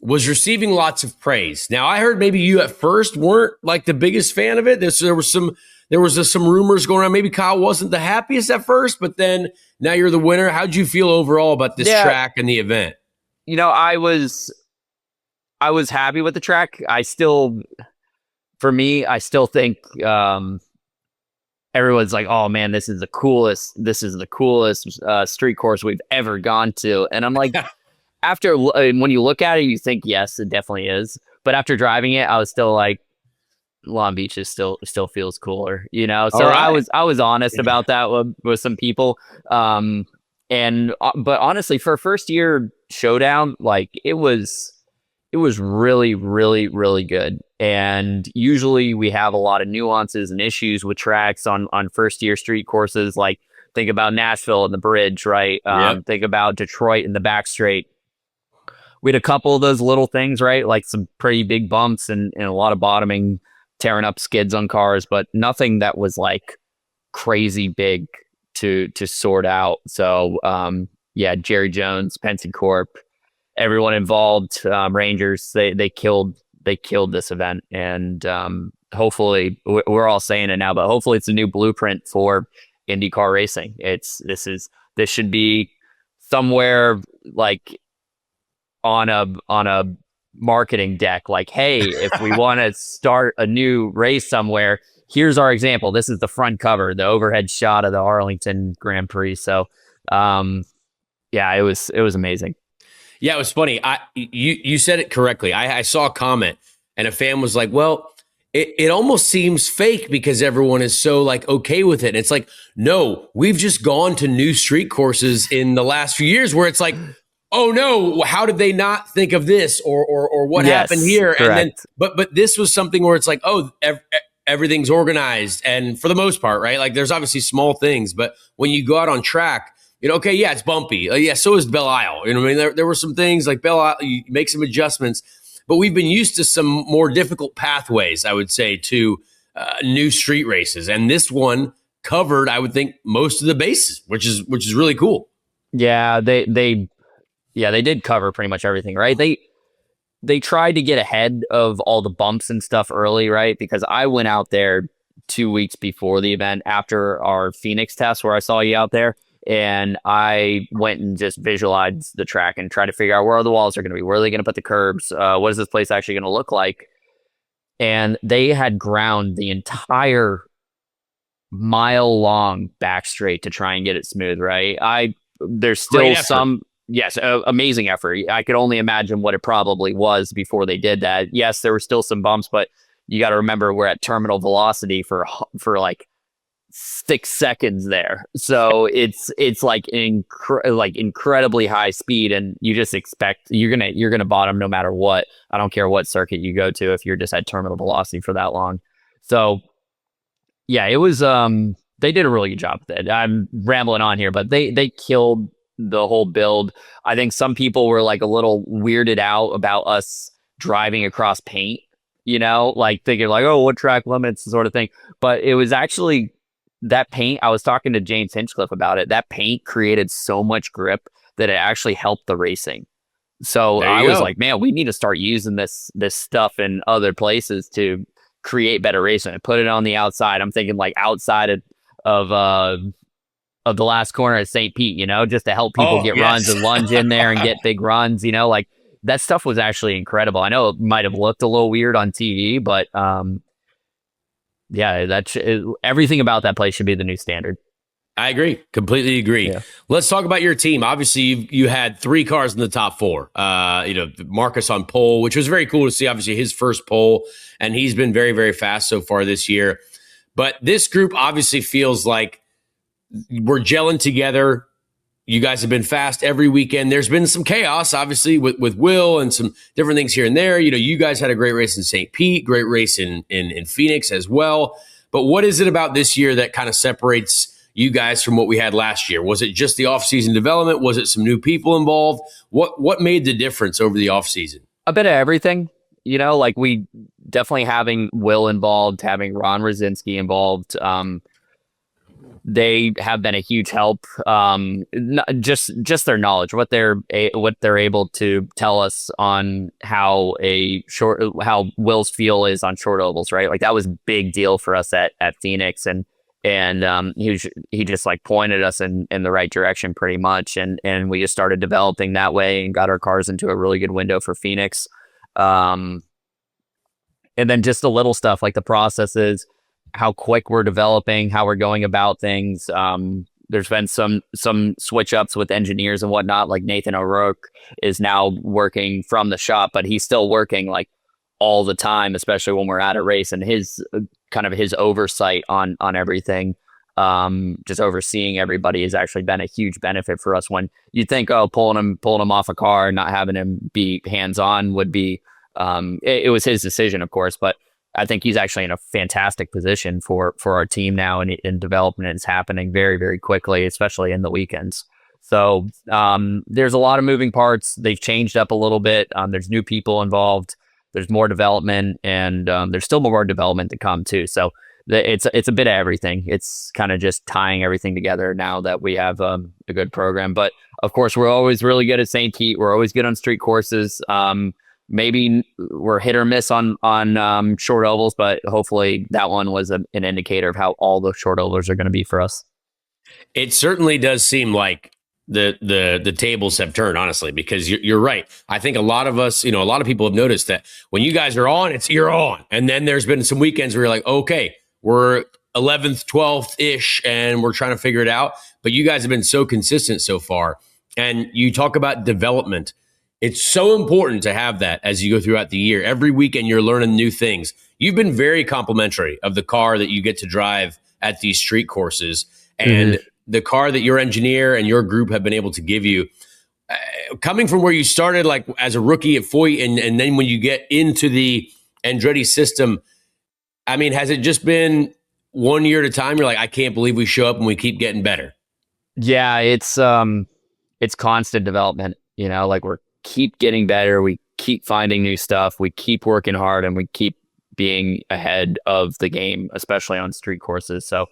was receiving lots of praise. Now, I heard maybe you at first weren't like the biggest fan of it. There was some rumors going around. Maybe Kyle wasn't the happiest at first, but then now you're the winner. How'd you feel overall about this track and the event? I was happy with the track. I still think everyone's like, oh man, this is the coolest street course we've ever gone to. And I'm like, when you look at it, you think, yes, it definitely is. But after driving it, I was still like, Long Beach still feels cooler, So right. I was honest about that with some people. But honestly, for a first year showdown, like it was it was really, really, really good. And usually we have a lot of nuances and issues with tracks on first year street courses. Like think about Nashville and the bridge, right? Yep. Think about Detroit and the back straight. We had a couple of those little things, right? Like some pretty big bumps and a lot of bottoming, tearing up skids on cars, but nothing that was like crazy big to sort out. So yeah, Jerry Jones, Penske Corp, everyone involved, Rangers, they killed this event. And hopefully we're all saying it now, but hopefully it's a new blueprint for IndyCar racing. This should be somewhere like on a marketing deck, like, hey, if we want to start a new race somewhere, here's our example. This is the front cover, the overhead shot of the Arlington Grand Prix. So yeah, it was amazing. Yeah, it was funny. You said it correctly. I saw a comment and a fan was like, well, it almost seems fake because everyone is so like okay with it. And it's like, no, we've just gone to new street courses in the last few years where it's like, oh no, how did they not think of this or what happened here? Correct. And then, but this was something where it's like, oh, everything's organized. And for the most part, right? Like there's obviously small things, but when you go out on track, okay, yeah, it's bumpy. Yeah, so is Belle Isle. You know what I mean? There were some things like Belle Isle, you make some adjustments, but we've been used to some more difficult pathways, I would say, to new street races. And this one covered, I would think, most of the bases, which is really cool. Yeah, they did cover pretty much everything, right? They tried to get ahead of all the bumps and stuff early, right? Because I went out there 2 weeks before the event after our Phoenix test where I saw you out there. And I went and just visualized the track and tried to figure out where the walls are going to be. Where are they going to put the curbs? What is this place actually going to look like? And they had ground the entire mile-long back straight to try and get it smooth, right? There's still some... Yes, amazing effort. I could only imagine what it probably was before they did that. Yes, there were still some bumps, but you got to remember we're at terminal velocity for like 6 seconds there. So it's like incredibly high speed, and you just expect you're gonna bottom no matter what. I don't care what circuit you go to if you're just at terminal velocity for that long. So yeah, it was they did a really good job with it. I'm rambling on here, but they killed the whole build. I think some people were like a little weirded out about us driving across paint, like thinking like, oh, what track limits sort of thing. But it was actually that paint. I was talking to James Hinchcliffe about it. That paint created so much grip that it actually helped the racing. So I was like, man, we need to start using this stuff in other places to create better racing and put it on the outside. I'm thinking like outside of the last corner at St. Pete, just to help people get runs and lunge in there and get big runs, like that stuff was actually incredible. I know it might have looked a little weird on TV, but yeah, everything about that place should be the new standard. I agree. Completely agree. Yeah. Let's talk about your team. Obviously, you had 3 cars in the top 4. Marcus on pole, which was very cool to see. Obviously, his first pole, and he's been very, very fast so far this year. But this group obviously feels like we're gelling together. You guys have been fast every weekend. There's been some chaos, obviously, with Will and some different things here and there. You guys had a great race in St. Pete, great race in Phoenix as well. But what is it about this year that kind of separates you guys from what we had last year? Was it just the off-season development? Was it some new people involved? What made the difference over the off-season? A bit of everything. Like we definitely having Will involved, having Ron Rosinski involved. They have been a huge help. Just their knowledge, what they're able to tell us on how Will's feel is on short ovals, right? Like that was a big deal for us at Phoenix, and he just like pointed us in the right direction pretty much, and we just started developing that way and got our cars into a really good window for Phoenix. And then just the little stuff like the processes, how quick we're developing, how we're going about things. There's been some switch ups with engineers and whatnot. Like Nathan O'Rourke is now working from the shop, but he's still working like all the time, especially when we're at a race, and his oversight on everything just overseeing everybody has actually been a huge benefit for us. When you think, oh, pulling him off a car and not having him be hands-on would be, it was his decision, of course, but I think he's actually in a fantastic position for our team now, and development is happening very, very quickly, especially in the weekends. So there's a lot of moving parts. They've changed up a little bit. There's new people involved. There's more development, and there's still more development to come too. So it's a bit of everything. It's kind of just tying everything together now that we have a good program. But of course, we're always really good at St. Pete. We're always good on street courses. Maybe we're hit or miss on short ovals, but hopefully that one was an indicator of how all the short ovals are going to be for us. It certainly does seem like the tables have turned, honestly, because you're right. I think a lot of us, a lot of people have noticed that when you guys are on, you're on. And then there's been some weekends where you're like, okay, we're 11th, 12th ish, and we're trying to figure it out. But you guys have been so consistent so far. And you talk about development. It's so important to have that as you go throughout the year. Every weekend, you're learning new things. You've been very complimentary of the car that you get to drive at these street courses. And the car that your engineer and your group have been able to give you, coming from where you started, like as a rookie at Foyt, and then when you get into the Andretti system, I mean, has it just been 1 year at a time? You're like, I can't believe we show up and we keep getting better. Yeah, it's constant development. Like we're keep getting better. We keep finding new stuff. We keep working hard, and we keep being ahead of the game, especially on street courses. So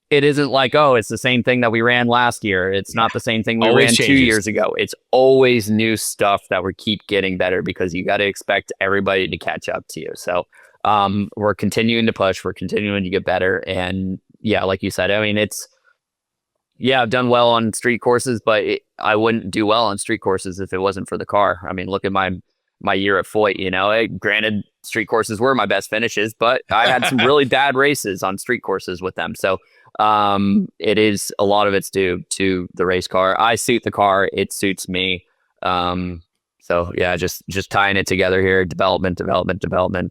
it isn't like, oh, it's the same thing that we ran last year. It's not the same thing we Always ran changes. 2 years ago. It's always new stuff that we keep getting better, because you got to expect everybody to catch up to you. So we're continuing to push. We're continuing to get better. And yeah, like you said, I mean, I've done well on street courses, but I wouldn't do well on street courses if it wasn't for the car. I mean, look at my year at Foyt. Granted, street courses were my best finishes, but I had some really bad races on street courses with them. So it is, a lot of it's due to the race car. I suit the car. It suits me. So yeah, just tying it together here, development,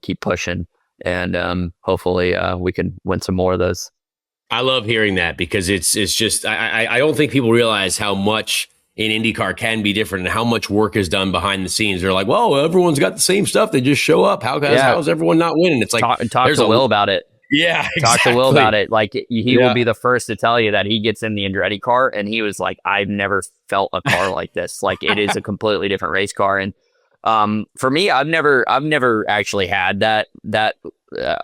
keep pushing. And hopefully we can win some more of those. I love hearing that, because it's just, I don't think people realize how much in IndyCar can be different and how much work is done behind the scenes. They're like, well, everyone's got the same stuff. They just show up. How's everyone not winning? It's like, talk to Will about it. Yeah, exactly. Talk to Will about it. Like he will be the first to tell you that he gets in the Andretti car and he was like, I've never felt a car like this. Like it is a completely different race car. And for me, I've never actually had that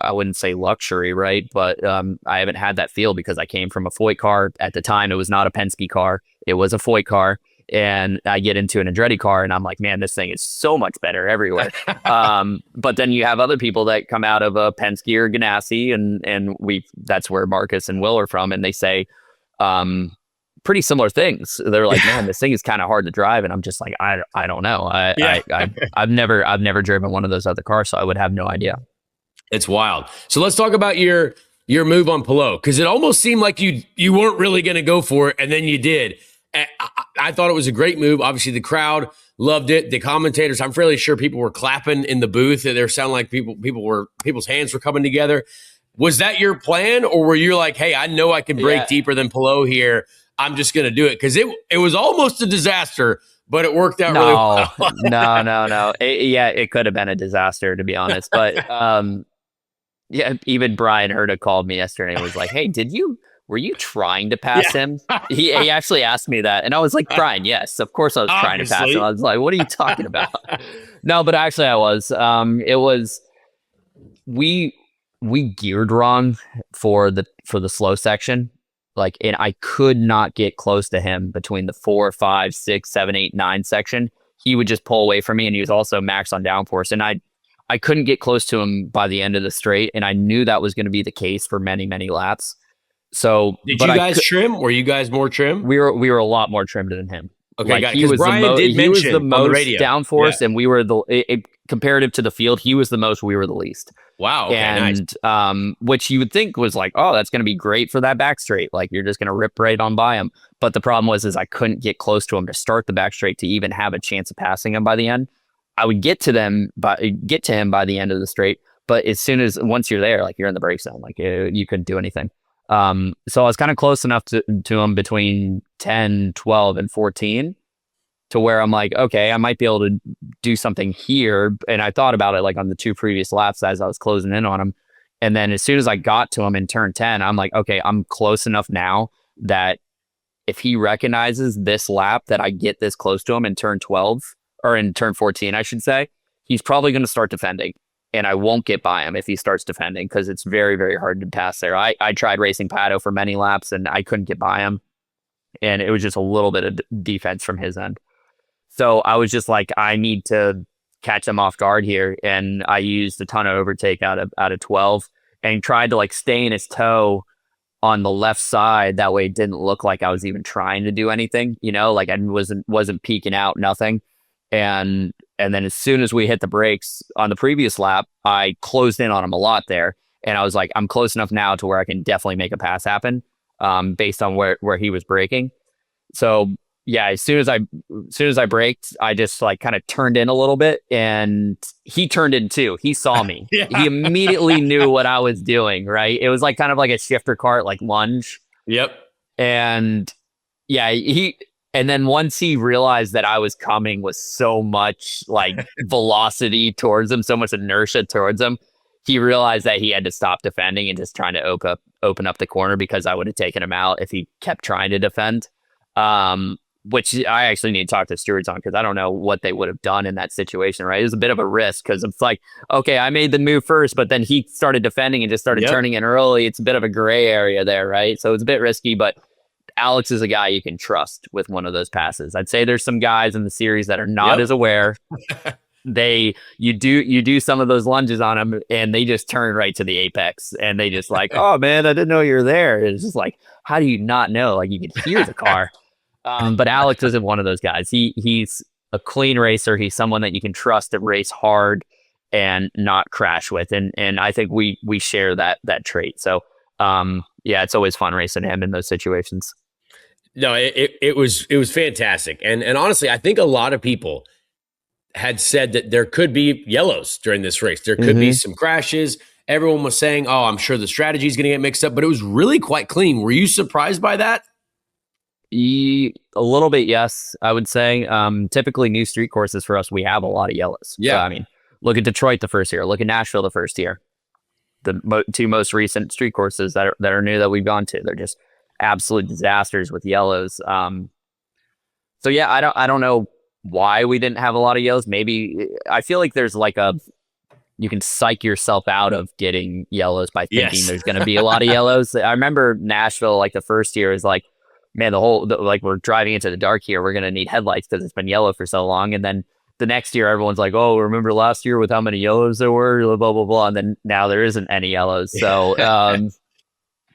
I wouldn't say luxury, right? But I haven't had that feel because I came from a Foyt car. At the time, it was not a Penske car. It was a Foyt car. And I get into an Andretti car and I'm like, man, this thing is so much better everywhere. But then you have other people that come out of a Penske or Ganassi, and that's where Marcus and Will are from. And they say pretty similar things. They're like, man, this thing is kind of hard to drive. And I'm just like, I don't know. I've never driven one of those other cars, so I would have no idea. It's wild. So let's talk about your move on Palou, because it almost seemed like you weren't really going to go for it, and then you did. I thought it was a great move. Obviously, the crowd loved it. The commentators, I'm fairly sure people were clapping in the booth. There sounded like people's hands were coming together. Was that your plan, or were you like, hey, I know I can break deeper than Palou here. I'm just going to do it? Because it was almost a disaster, but it worked out really well. No. It could have been a disaster, to be honest. But yeah, even Brian Herta called me yesterday and was like, hey, were you trying to pass him? He actually asked me that. And I was like, Brian, yes, of course I was trying to pass him. I was like, what are you talking about? No, but actually I was. It was, we geared wrong for the slow section. Like, and I could not get close to him between the 4, 5, 6, 7, 8, 9 section. He would just pull away from me, and he was also max on downforce. And I couldn't get close to him by the end of the straight, and I knew that was going to be the case for many, many laps. So did you guys trim? Were you guys more trim? We were a lot more trimmed than him. Okay, like, he was the most downforce, and we were comparative to the field. He was the most. We were the least. Wow. Okay, and nice. Which you would think was like, oh, that's going to be great for that back straight. Like, you're just going to rip right on by him. But the problem was I couldn't get close to him to start the back straight to even have a chance of passing him by the end. I would get to him by the end of the straight, but once you're there, like, you're in the brake zone, like you couldn't do anything. So I was kind of close enough to him between 10, 12, and 14 to where I'm like, okay, I might be able to do something here. And I thought about it like on the 2 previous laps as I was closing in on him. And then as soon as I got to him in turn 10, I'm like, okay, I'm close enough now that if he recognizes this lap that I get this close to him in turn 12 or in turn 14, I should say, he's probably going to start defending. And I won't get by him if he starts defending because it's very, very hard to pass there. I tried racing Pato for many laps and I couldn't get by him. And it was just a little bit of defense from his end. So I was just like, I need to catch him off guard here. And I used a ton of overtake out of 12 and tried to like stay in his toe on the left side. That way it didn't look like I was even trying to do anything, like I wasn't peeking out, nothing. And then as soon as we hit the brakes on the previous lap, I closed in on him a lot there. And I was like, I'm close enough now to where I can definitely make a pass happen based on where he was braking. So yeah, as soon as I braked, I just like kind of turned in a little bit and he turned in too. He saw me. Yeah. He immediately knew what I was doing, right? It was like kind of like a shifter kart, like lunge. Yep. And yeah, and then once he realized that I was coming with so much like velocity towards him, so much inertia towards him, he realized that he had to stop defending and just trying to open up the corner because I would have taken him out if he kept trying to defend. Which I actually need to talk to stewards on because I don't know what they would have done in that situation, right? It was a bit of a risk because it's like, okay, I made the move first, but then he started defending and just started turning in early. It's a bit of a gray area there, right? So it's a bit risky, but Alex is a guy you can trust with one of those passes. I'd say there's some guys in the series that are not as aware. You do some of those lunges on them and they just turn right to the apex and they just like, oh man, I didn't know you were there. It's just like, how do you not know? Like you can hear the car. But Alex isn't one of those guys. He's a clean racer. He's someone that you can trust to race hard and not crash with. And I think we share that trait. So yeah, it's always fun racing him in those situations. No, it was fantastic. And honestly, I think a lot of people had said that there could be yellows during this race. There could be some crashes. Everyone was saying, oh, I'm sure the strategy is going to get mixed up, but it was really quite clean. Were you surprised by that? A little bit, yes, I would say. Typically, new street courses for us, we have a lot of yellows. Yeah. I mean, look at Detroit the first year. Look at Nashville the first year. The 2 most recent street courses that are new that we've gone to, they're just absolute disasters with yellows. So yeah, I don't know why we didn't have a lot of yellows. Maybe I feel like there's like you can psych yourself out of getting yellows by thinking there's going to be a lot of yellows. I remember Nashville, like the first year is like, man, like we're driving into the dark here. We're going to need headlights because it's been yellow for so long. And then the next year, everyone's like, oh, remember last year with how many yellows there were, blah, blah, blah. And then now there isn't any yellows. So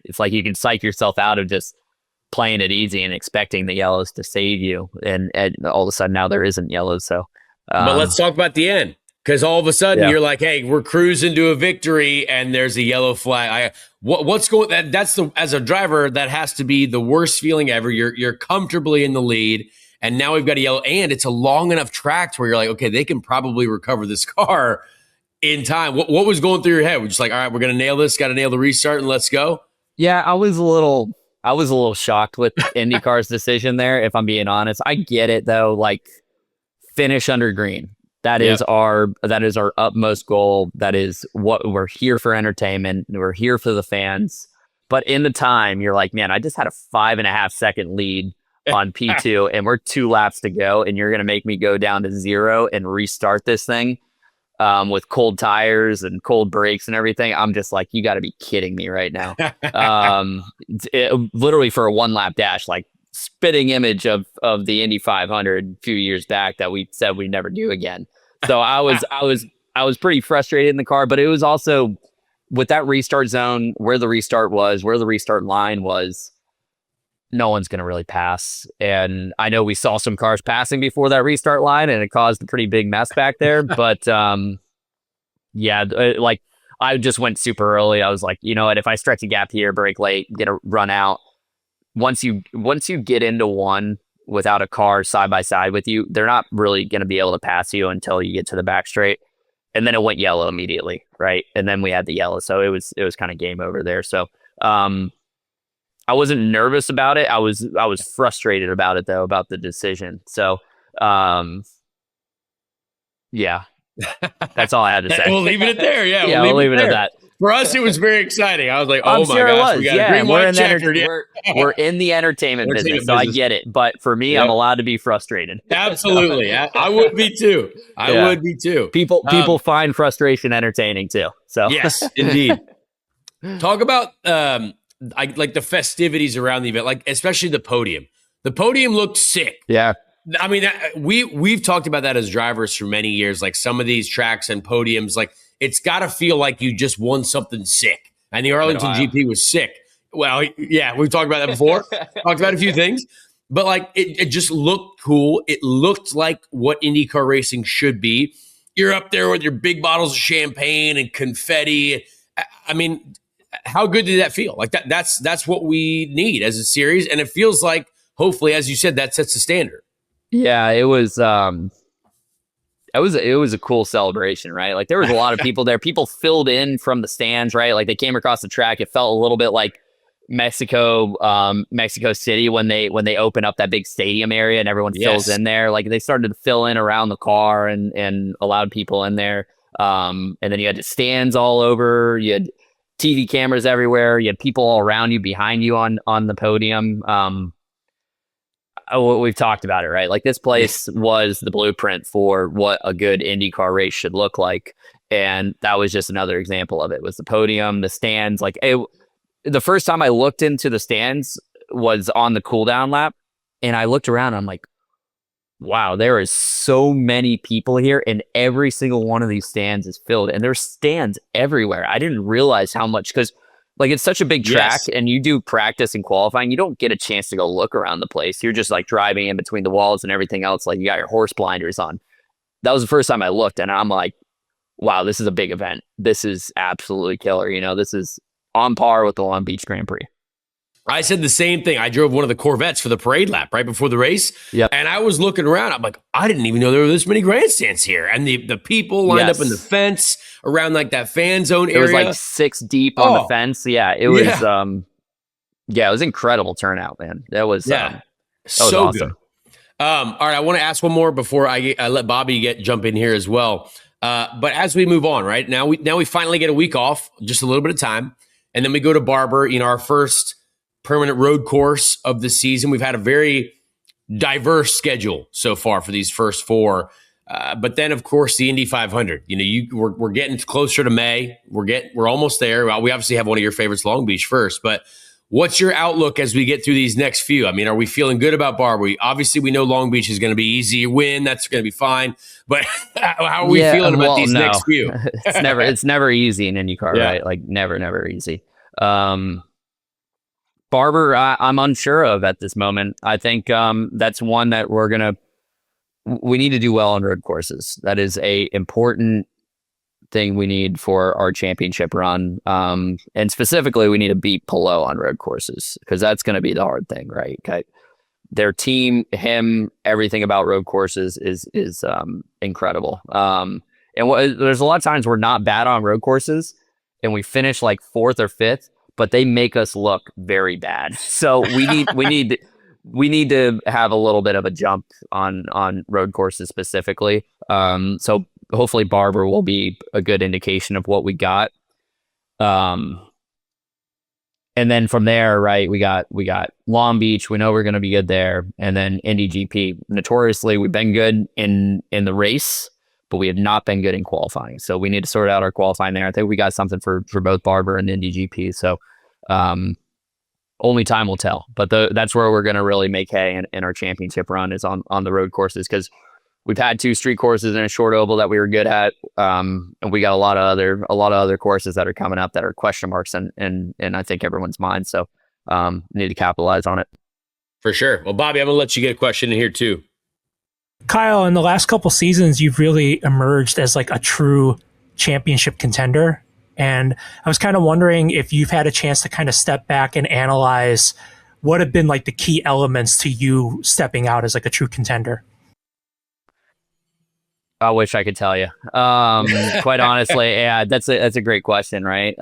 it's like you can psych yourself out of just playing it easy and expecting the yellows to save you. And all of a sudden now there isn't yellows. So, but let's talk about the end. Because all of a sudden you're like, hey, we're cruising to a victory, and there's a yellow flag. What's going? That's as a driver, that has to be the worst feeling ever. You're comfortably in the lead, and now we've got a yellow, and it's a long enough track where you're like, okay, they can probably recover this car in time. What was going through your head? We're just like, all right, we're gonna nail this. Got to nail the restart, and let's go. Yeah, I was a little shocked with IndyCar's decision there. If I'm being honest, I get it though. Like finish under green. That is our utmost goal. That is what we're here for, entertainment. We're here for the fans. But in the time, you're like, man, I just had a 5.5 second lead on P2 and we're 2 laps to go. And you're going to make me go down to 0 and restart this thing with cold tires and cold brakes and everything. I'm just like, you got to be kidding me right now. Literally for a 1 lap dash, like spitting image of the Indy 500 a few years back that we said we'd never do again. So I was pretty frustrated in the car, but it was also with that restart zone where the restart line was, no one's going to really pass. And I know we saw some cars passing before that restart line and it caused a pretty big mess back there. But like I just went super early. I was like, you know what, if I stretch a gap here, brake late, get a run out. Once you get into one without a car side by side with you, they're not really going to be able to pass you until you get to the back straight. And then it went yellow immediately, right? And then we had the yellow, so it was kind of game over there. So I wasn't nervous about it. I was frustrated about it though, about the decision. So, yeah, that's all I had to say. We'll leave it there. Yeah, Yeah, we'll we'll leave it there. at that. For us, it was very exciting. I was like, I'm oh my sure it gosh, was. we got a Yeah, green, and we're white, in checkered. we're in the entertainment business, so I get it. But for me, I'm allowed to be frustrated. Absolutely. I would be too. I would be too. People find frustration entertaining too. So yes, indeed. Talk about like the festivities around the event, like especially the podium. The podium looked sick. Yeah. I mean, we've talked about that as drivers for many years. Like some of these tracks and podiums, like it's got to feel like you just won something sick. And the Arlington GP was sick. Well, yeah, we've talked about that before. Talked about a few things, but like it just looked cool. It looked like what IndyCar racing should be. You're up there with your big bottles of champagne and confetti. I mean, how good did that feel? Like that's what we need as a series, and it feels like hopefully, as you said, that sets the standard. Yeah, it was a cool celebration, right? Like there was a lot of people there. People filled in from the stands, right? Like they came across the track. It felt a little bit like Mexico City when they open up that big stadium area and everyone fills in there. Like they started to fill in around the car and allowed people in there. And then you had the stands all over. You had TV cameras everywhere. You had people all around you, behind you on the podium. We've talked about it, right? Like this place was the blueprint for what a good IndyCar race should look like. And that was just another example of it. Was the podium, the stands. Like the first time I looked into the stands was on the cool down lap. And I looked around, I'm like, wow, there is so many people here, and every single one of these stands is filled. And there's stands everywhere. I didn't realize how much, because like it's such a big track and you do practice and qualifying. You don't get a chance to go look around the place. You're just like driving in between the walls and everything else. Like you got your horse blinders on. That was the first time I looked, and I'm like, wow, this is a big event. This is absolutely killer. You know, this is on par with the Long Beach Grand Prix. I said the same thing. I drove one of the Corvettes for the parade lap right before the race. Yep. And I was looking around. I'm like, I didn't even know there were this many grandstands here. And the people lined up in the fence around like that fan zone area. It was like 6 deep on the fence. Yeah, it was it was incredible turnout, man. That was that was so awesome. Good. All right, I want to ask one more before I let Bobby jump in here as well. But as we move on, right now we finally get a week off, just a little bit of time, and then we go to Barber. You know, our first permanent road course of the season. We've had a very diverse schedule so far for these first 4. But then, of course, the Indy 500. You know, we're getting closer to May. We're almost there. Well, we obviously have one of your favorites, Long Beach, first. But what's your outlook as we get through these next few? I mean, are we feeling good about Barber? Obviously, we know Long Beach is going to be easy. Win, that's going to be fine. But how are we feeling about these next few? It's never easy in IndyCar, right? Like never easy. Barber, I'm unsure of at this moment. I think that's one that we need to do well on road courses. That is a important thing we need for our championship run. And specifically, we need to beat Palou on road courses, because that's going to be the hard thing, right? Okay. Their team, everything about road courses is incredible. And there's a lot of times we're not bad on road courses, and we finish like 4th or 5th. But they make us look very bad. So we need to have a little bit of a jump on road courses specifically. So hopefully Barber will be a good indication of what we got. And then from there, right, we got Long Beach. We know we're going to be good there, and then Indy GP. Notoriously, we've been good in the race, but we have not been good in qualifying. So we need to sort out our qualifying there. I think we got something for both Barber and Indy GP. So only time will tell. But that's where we're going to really make hay in our championship run, is on the road courses, because we've had 2 street courses and a short oval that we were good at. And we got a lot of other courses that are coming up that are question marks and I think everyone's mind. So need to capitalize on it. For sure. Well, Bobby, I'm going to let you get a question in here too. Kyle, in the last couple seasons, you've really emerged as like a true championship contender. And I was kind of wondering if you've had a chance to kind of step back and analyze what have been like the key elements to you stepping out as like a true contender. I wish I could tell you. Quite honestly, yeah, that's a great question, right?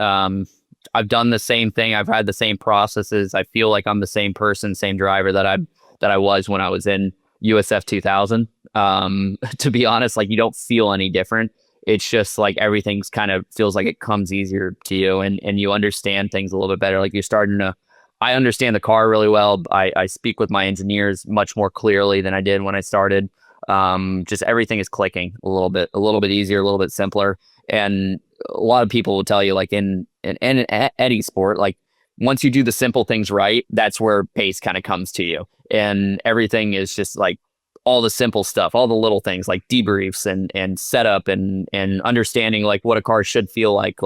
I've done the same thing. I've had the same processes. I feel like I'm the same person, same driver that I was when I was in USF 2000. To be honest, like, you don't feel any different. It's just like everything's kind of feels like it comes easier to you, and you understand things a little bit better. Like, you're starting to, I understand the car really well. I speak with my engineers much more clearly than I did when I started. Just everything is clicking a little bit easier, a little bit simpler. And a lot of people will tell you, like, in any sport, like, once you do the simple things right, that's where pace kind of comes to you. And everything is just like all the simple stuff, all the little things like debriefs and setup and understanding like what a car should feel like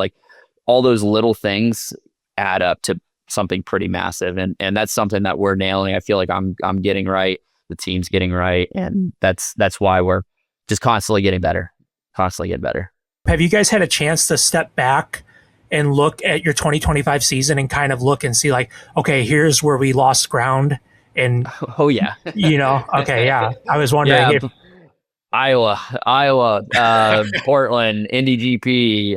all those little things add up to something pretty massive. And that's something that we're nailing. I feel like I'm getting right. The team's getting right. And that's why we're just constantly getting better. Have you guys had a chance to step back and look at your 2025 season and kind of look and see like, okay, here's where we lost ground? And oh yeah, okay, yeah. I was wondering if Iowa, Portland, Indy GP,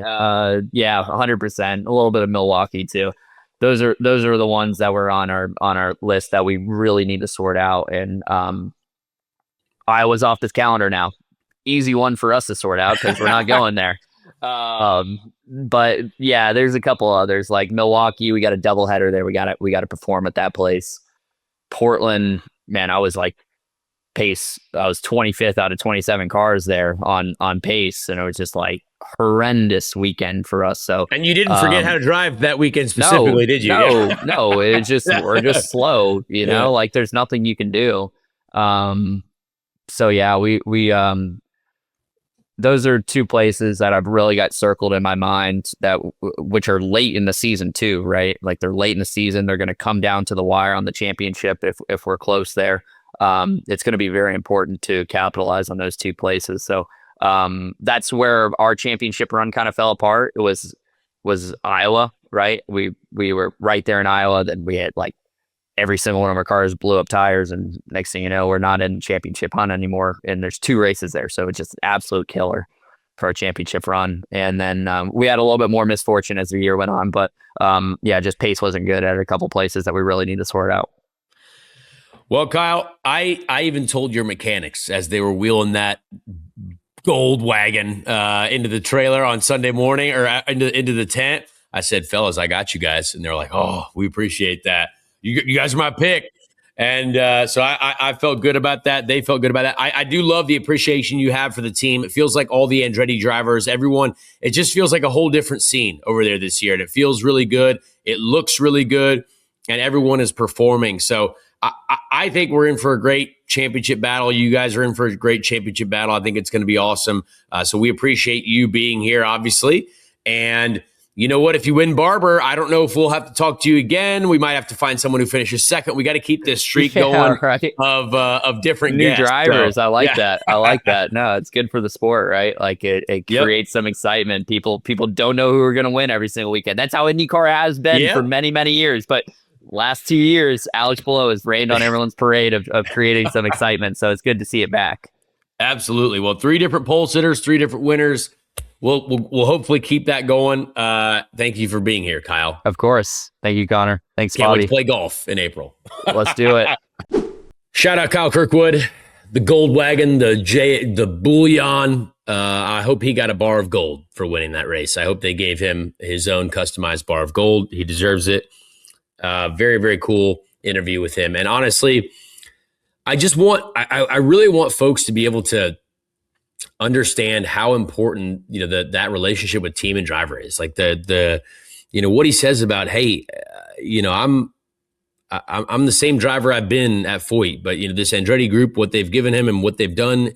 100%. A little bit of Milwaukee too. Those are the ones that were on our list that we really need to sort out. And Iowa's off this calendar now. Easy one for us to sort out because we're not going there. But yeah, there's a couple others like Milwaukee. We got a doubleheader there. We got to perform at that place. Portland, man, I was like pace. I was 25th out of 27 cars there on pace, and it was just like horrendous weekend for us. So, and you didn't forget how to drive that weekend specifically, did you? No. It's just we're just slow, like there's nothing you can do. So yeah, we those are two places that I've really got circled in my mind which are late in the season too, right? Like they're late in the season. They're going to come down to the wire on the championship if we're close there. It's going to be very important to capitalize on those two places. So that's where our championship run kind of fell apart. It was Iowa, right? We were right there in Iowa. Then we had like every single one of our cars blew up tires, and next thing you know, we're not in championship hunt anymore. And there's 2 races there, so it's just an absolute killer for our championship run. And then we had a little bit more misfortune as the year went on, but just pace wasn't good at a couple places that we really need to sort out. Well, Kyle, I even told your mechanics as they were wheeling that gold wagon into the trailer on Sunday morning or into the tent. I said, fellas, I got you guys. And they're like, oh, we appreciate that. You guys are my pick. And so I felt good about that. They felt good about that. I do love the appreciation you have for the team. It feels like all the Andretti drivers, everyone, it just feels like a whole different scene over there this year. And it feels really good. It looks really good. And everyone is performing. So I think we're in for a great championship battle. You guys are in for a great championship battle. I think it's going to be awesome. So we appreciate you being here, obviously. And you know what? If you win Barber, I don't know if we'll have to talk to you again. We might have to find someone who finishes second. We got to keep this streak going right. of different new guests. drivers. So, I like that. I like that. No, it's good for the sport, right? Like it creates some excitement. People don't know who are going to win every single weekend. That's how IndyCar has been for many, many years. But last 2 years, Alex Palou has rained on everyone's parade of creating some excitement. So it's good to see it back. Absolutely. Well, 3 different pole sitters, 3 different winners. We'll hopefully keep that going. Thank you for being here, Kyle. Of course. Thank you, Connor. Thanks, Can't Bobby. wait to play golf in April. Let's do it. Shout out Kyle Kirkwood, the gold wagon, the bullion. I hope he got a bar of gold for winning that race. I hope they gave him his own customized bar of gold. He deserves it. Very, very cool interview with him. And honestly, I really want folks to be able to understand how important that relationship with team and driver is. Like the what he says about, hey, I'm the same driver I've been at Foyt, but this Andretti group, what they've given him and what they've done,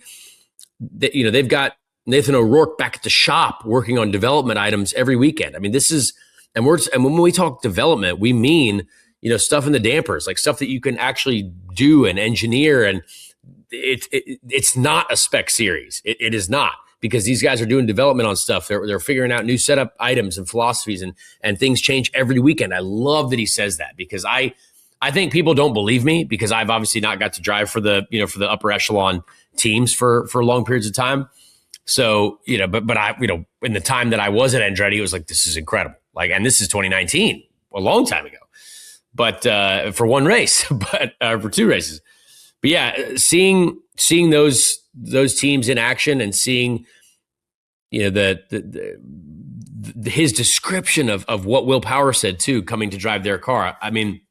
they've got Nathan O'Rourke back at the shop working on development items every weekend. I mean, this is and when we talk development, we mean stuff in the dampers, like stuff that you can actually do and engineer. And it's not a spec series. It is not, because these guys are doing development on stuff. They're figuring out new setup items and philosophies, and things change every weekend. I love that he says that, because I think people don't believe me, because I've obviously not got to drive for the upper echelon teams for long periods of time. So, but I, in the time that I was at Andretti, it was like, this is incredible. Like, and this is 2019, a long time ago, but for one race, but for two races. But yeah, seeing those teams in action and seeing, you know, his description of what Will Power said too, coming to drive their car. I mean,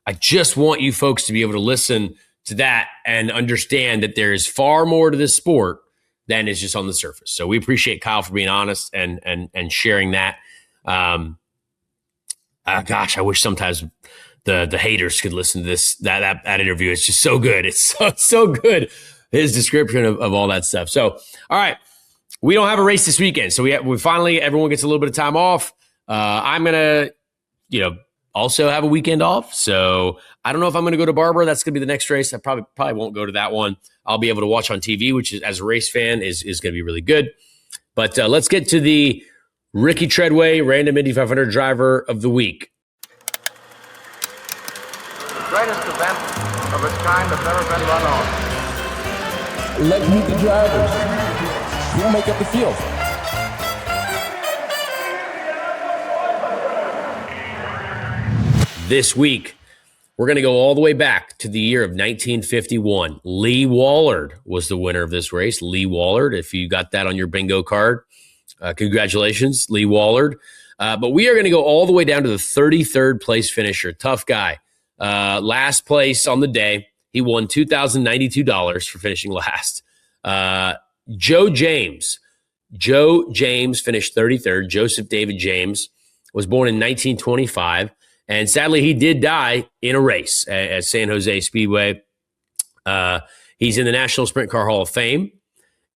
I just want you folks to be able to listen to that and understand that there is far more to this sport than is just on the surface. So we appreciate Kyle for being honest and sharing that. Gosh, I wish sometimes the haters could listen to that interview. It's just so good. It's so good. His description of all that stuff. So, all right, we don't have a race this weekend. So we finally, everyone gets a little bit of time off. I'm going to, also have a weekend off. So I don't know if I'm going to go to Barber. That's going to be the next race. I probably won't go to that one. I'll be able to watch on TV, which is, as a race fan, is going to be really good. But let's get to the Ricky Treadway Random Indy 500 Driver of the Week. The greatest event of its kind that's ever been run on. Let's meet the drivers. We'll make up the field. This week, we're going to go all the way back to the year of 1951. Lee Wallard was the winner of this race. Lee Wallard, if you got that on your bingo card, congratulations, Lee Wallard. But we are going to go all the way down to the 33rd place finisher. Tough guy. Last place on the day. He won $2,092 for finishing last. Joe James. Joe James finished 33rd. Joseph David James was born in 1925. And sadly, he did die in a race at San Jose Speedway. He's in the National Sprint Car Hall of Fame.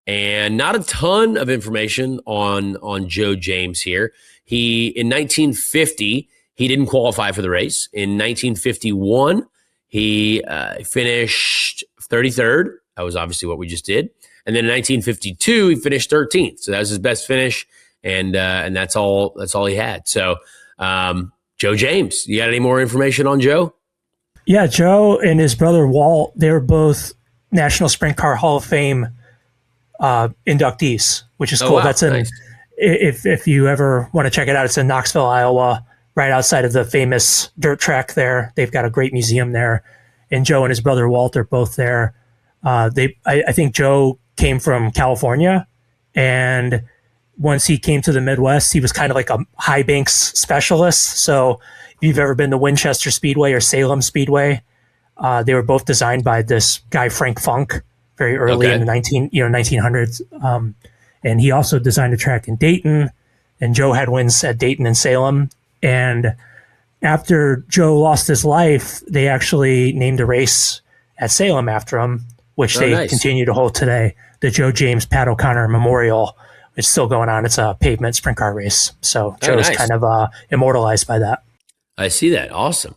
And not a ton of information on Joe James here. In 1950, he didn't qualify for the race. In 1951, he finished 33rd. That was obviously what we just did. And then in 1952, he finished 13th. So that was his best finish. And that's all he had. So, Joe James, you got any more information on Joe? Yeah, Joe and his brother Walt, they were both National Sprint Car Hall of Fame inductees, which is cool. Wow. That's Nice. If you ever want to check it out, it's in Knoxville, Iowa, right outside of the famous dirt track there. They've got a great museum there. And Joe and his brother Walt are both there. I think Joe came from California, and once he came to the Midwest, he was kind of like a high banks specialist. So if you've ever been to Winchester Speedway or Salem Speedway, they were both designed by this guy, Frank Funk, very early in the 1900s. And he also designed a track in Dayton, and Joe had wins at Dayton and Salem. And after Joe lost his life, they actually named a race at Salem after him, which they continue to hold today, the Joe James Pat O'Connor Memorial. It's still going on. It's a pavement sprint car race. So Joe's kind of immortalized by that. I see that. Awesome.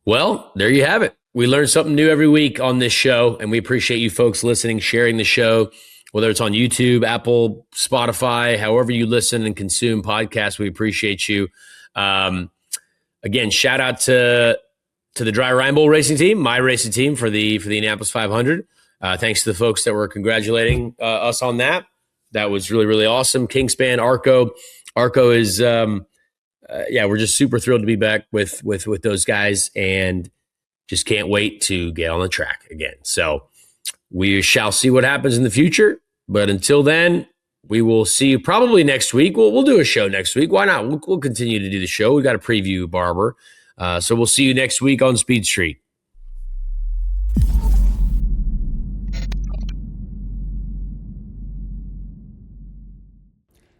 Well, there you have it. We learn something new every week on this show, and we appreciate you folks listening, sharing the show, whether it's on YouTube, Apple, Spotify, however you listen and consume podcasts. We appreciate you. Again, shout out to the Dry Ryan Bowl racing team, my racing team for the Indianapolis 500. Thanks to the folks that were congratulating us on that. That was really, really awesome. Kingspan, Arco. Arco is, we're just super thrilled to be back with those guys, and just can't wait to get on the track again. So we shall see what happens in the future. But until then, we will see you probably next week. We'll do a show next week. Why not? We'll continue to do the show. We got a preview Barber. So we'll see you next week on Speed Street.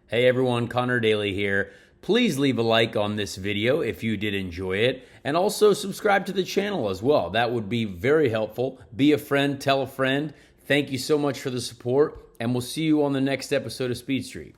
Hey everyone, Connor Daly here. Please leave a like on this video if you did enjoy it, and also subscribe to the channel as well. That would be very helpful. Be a friend, tell a friend. Thank you so much for the support, and we'll see you on the next episode of Speed Street.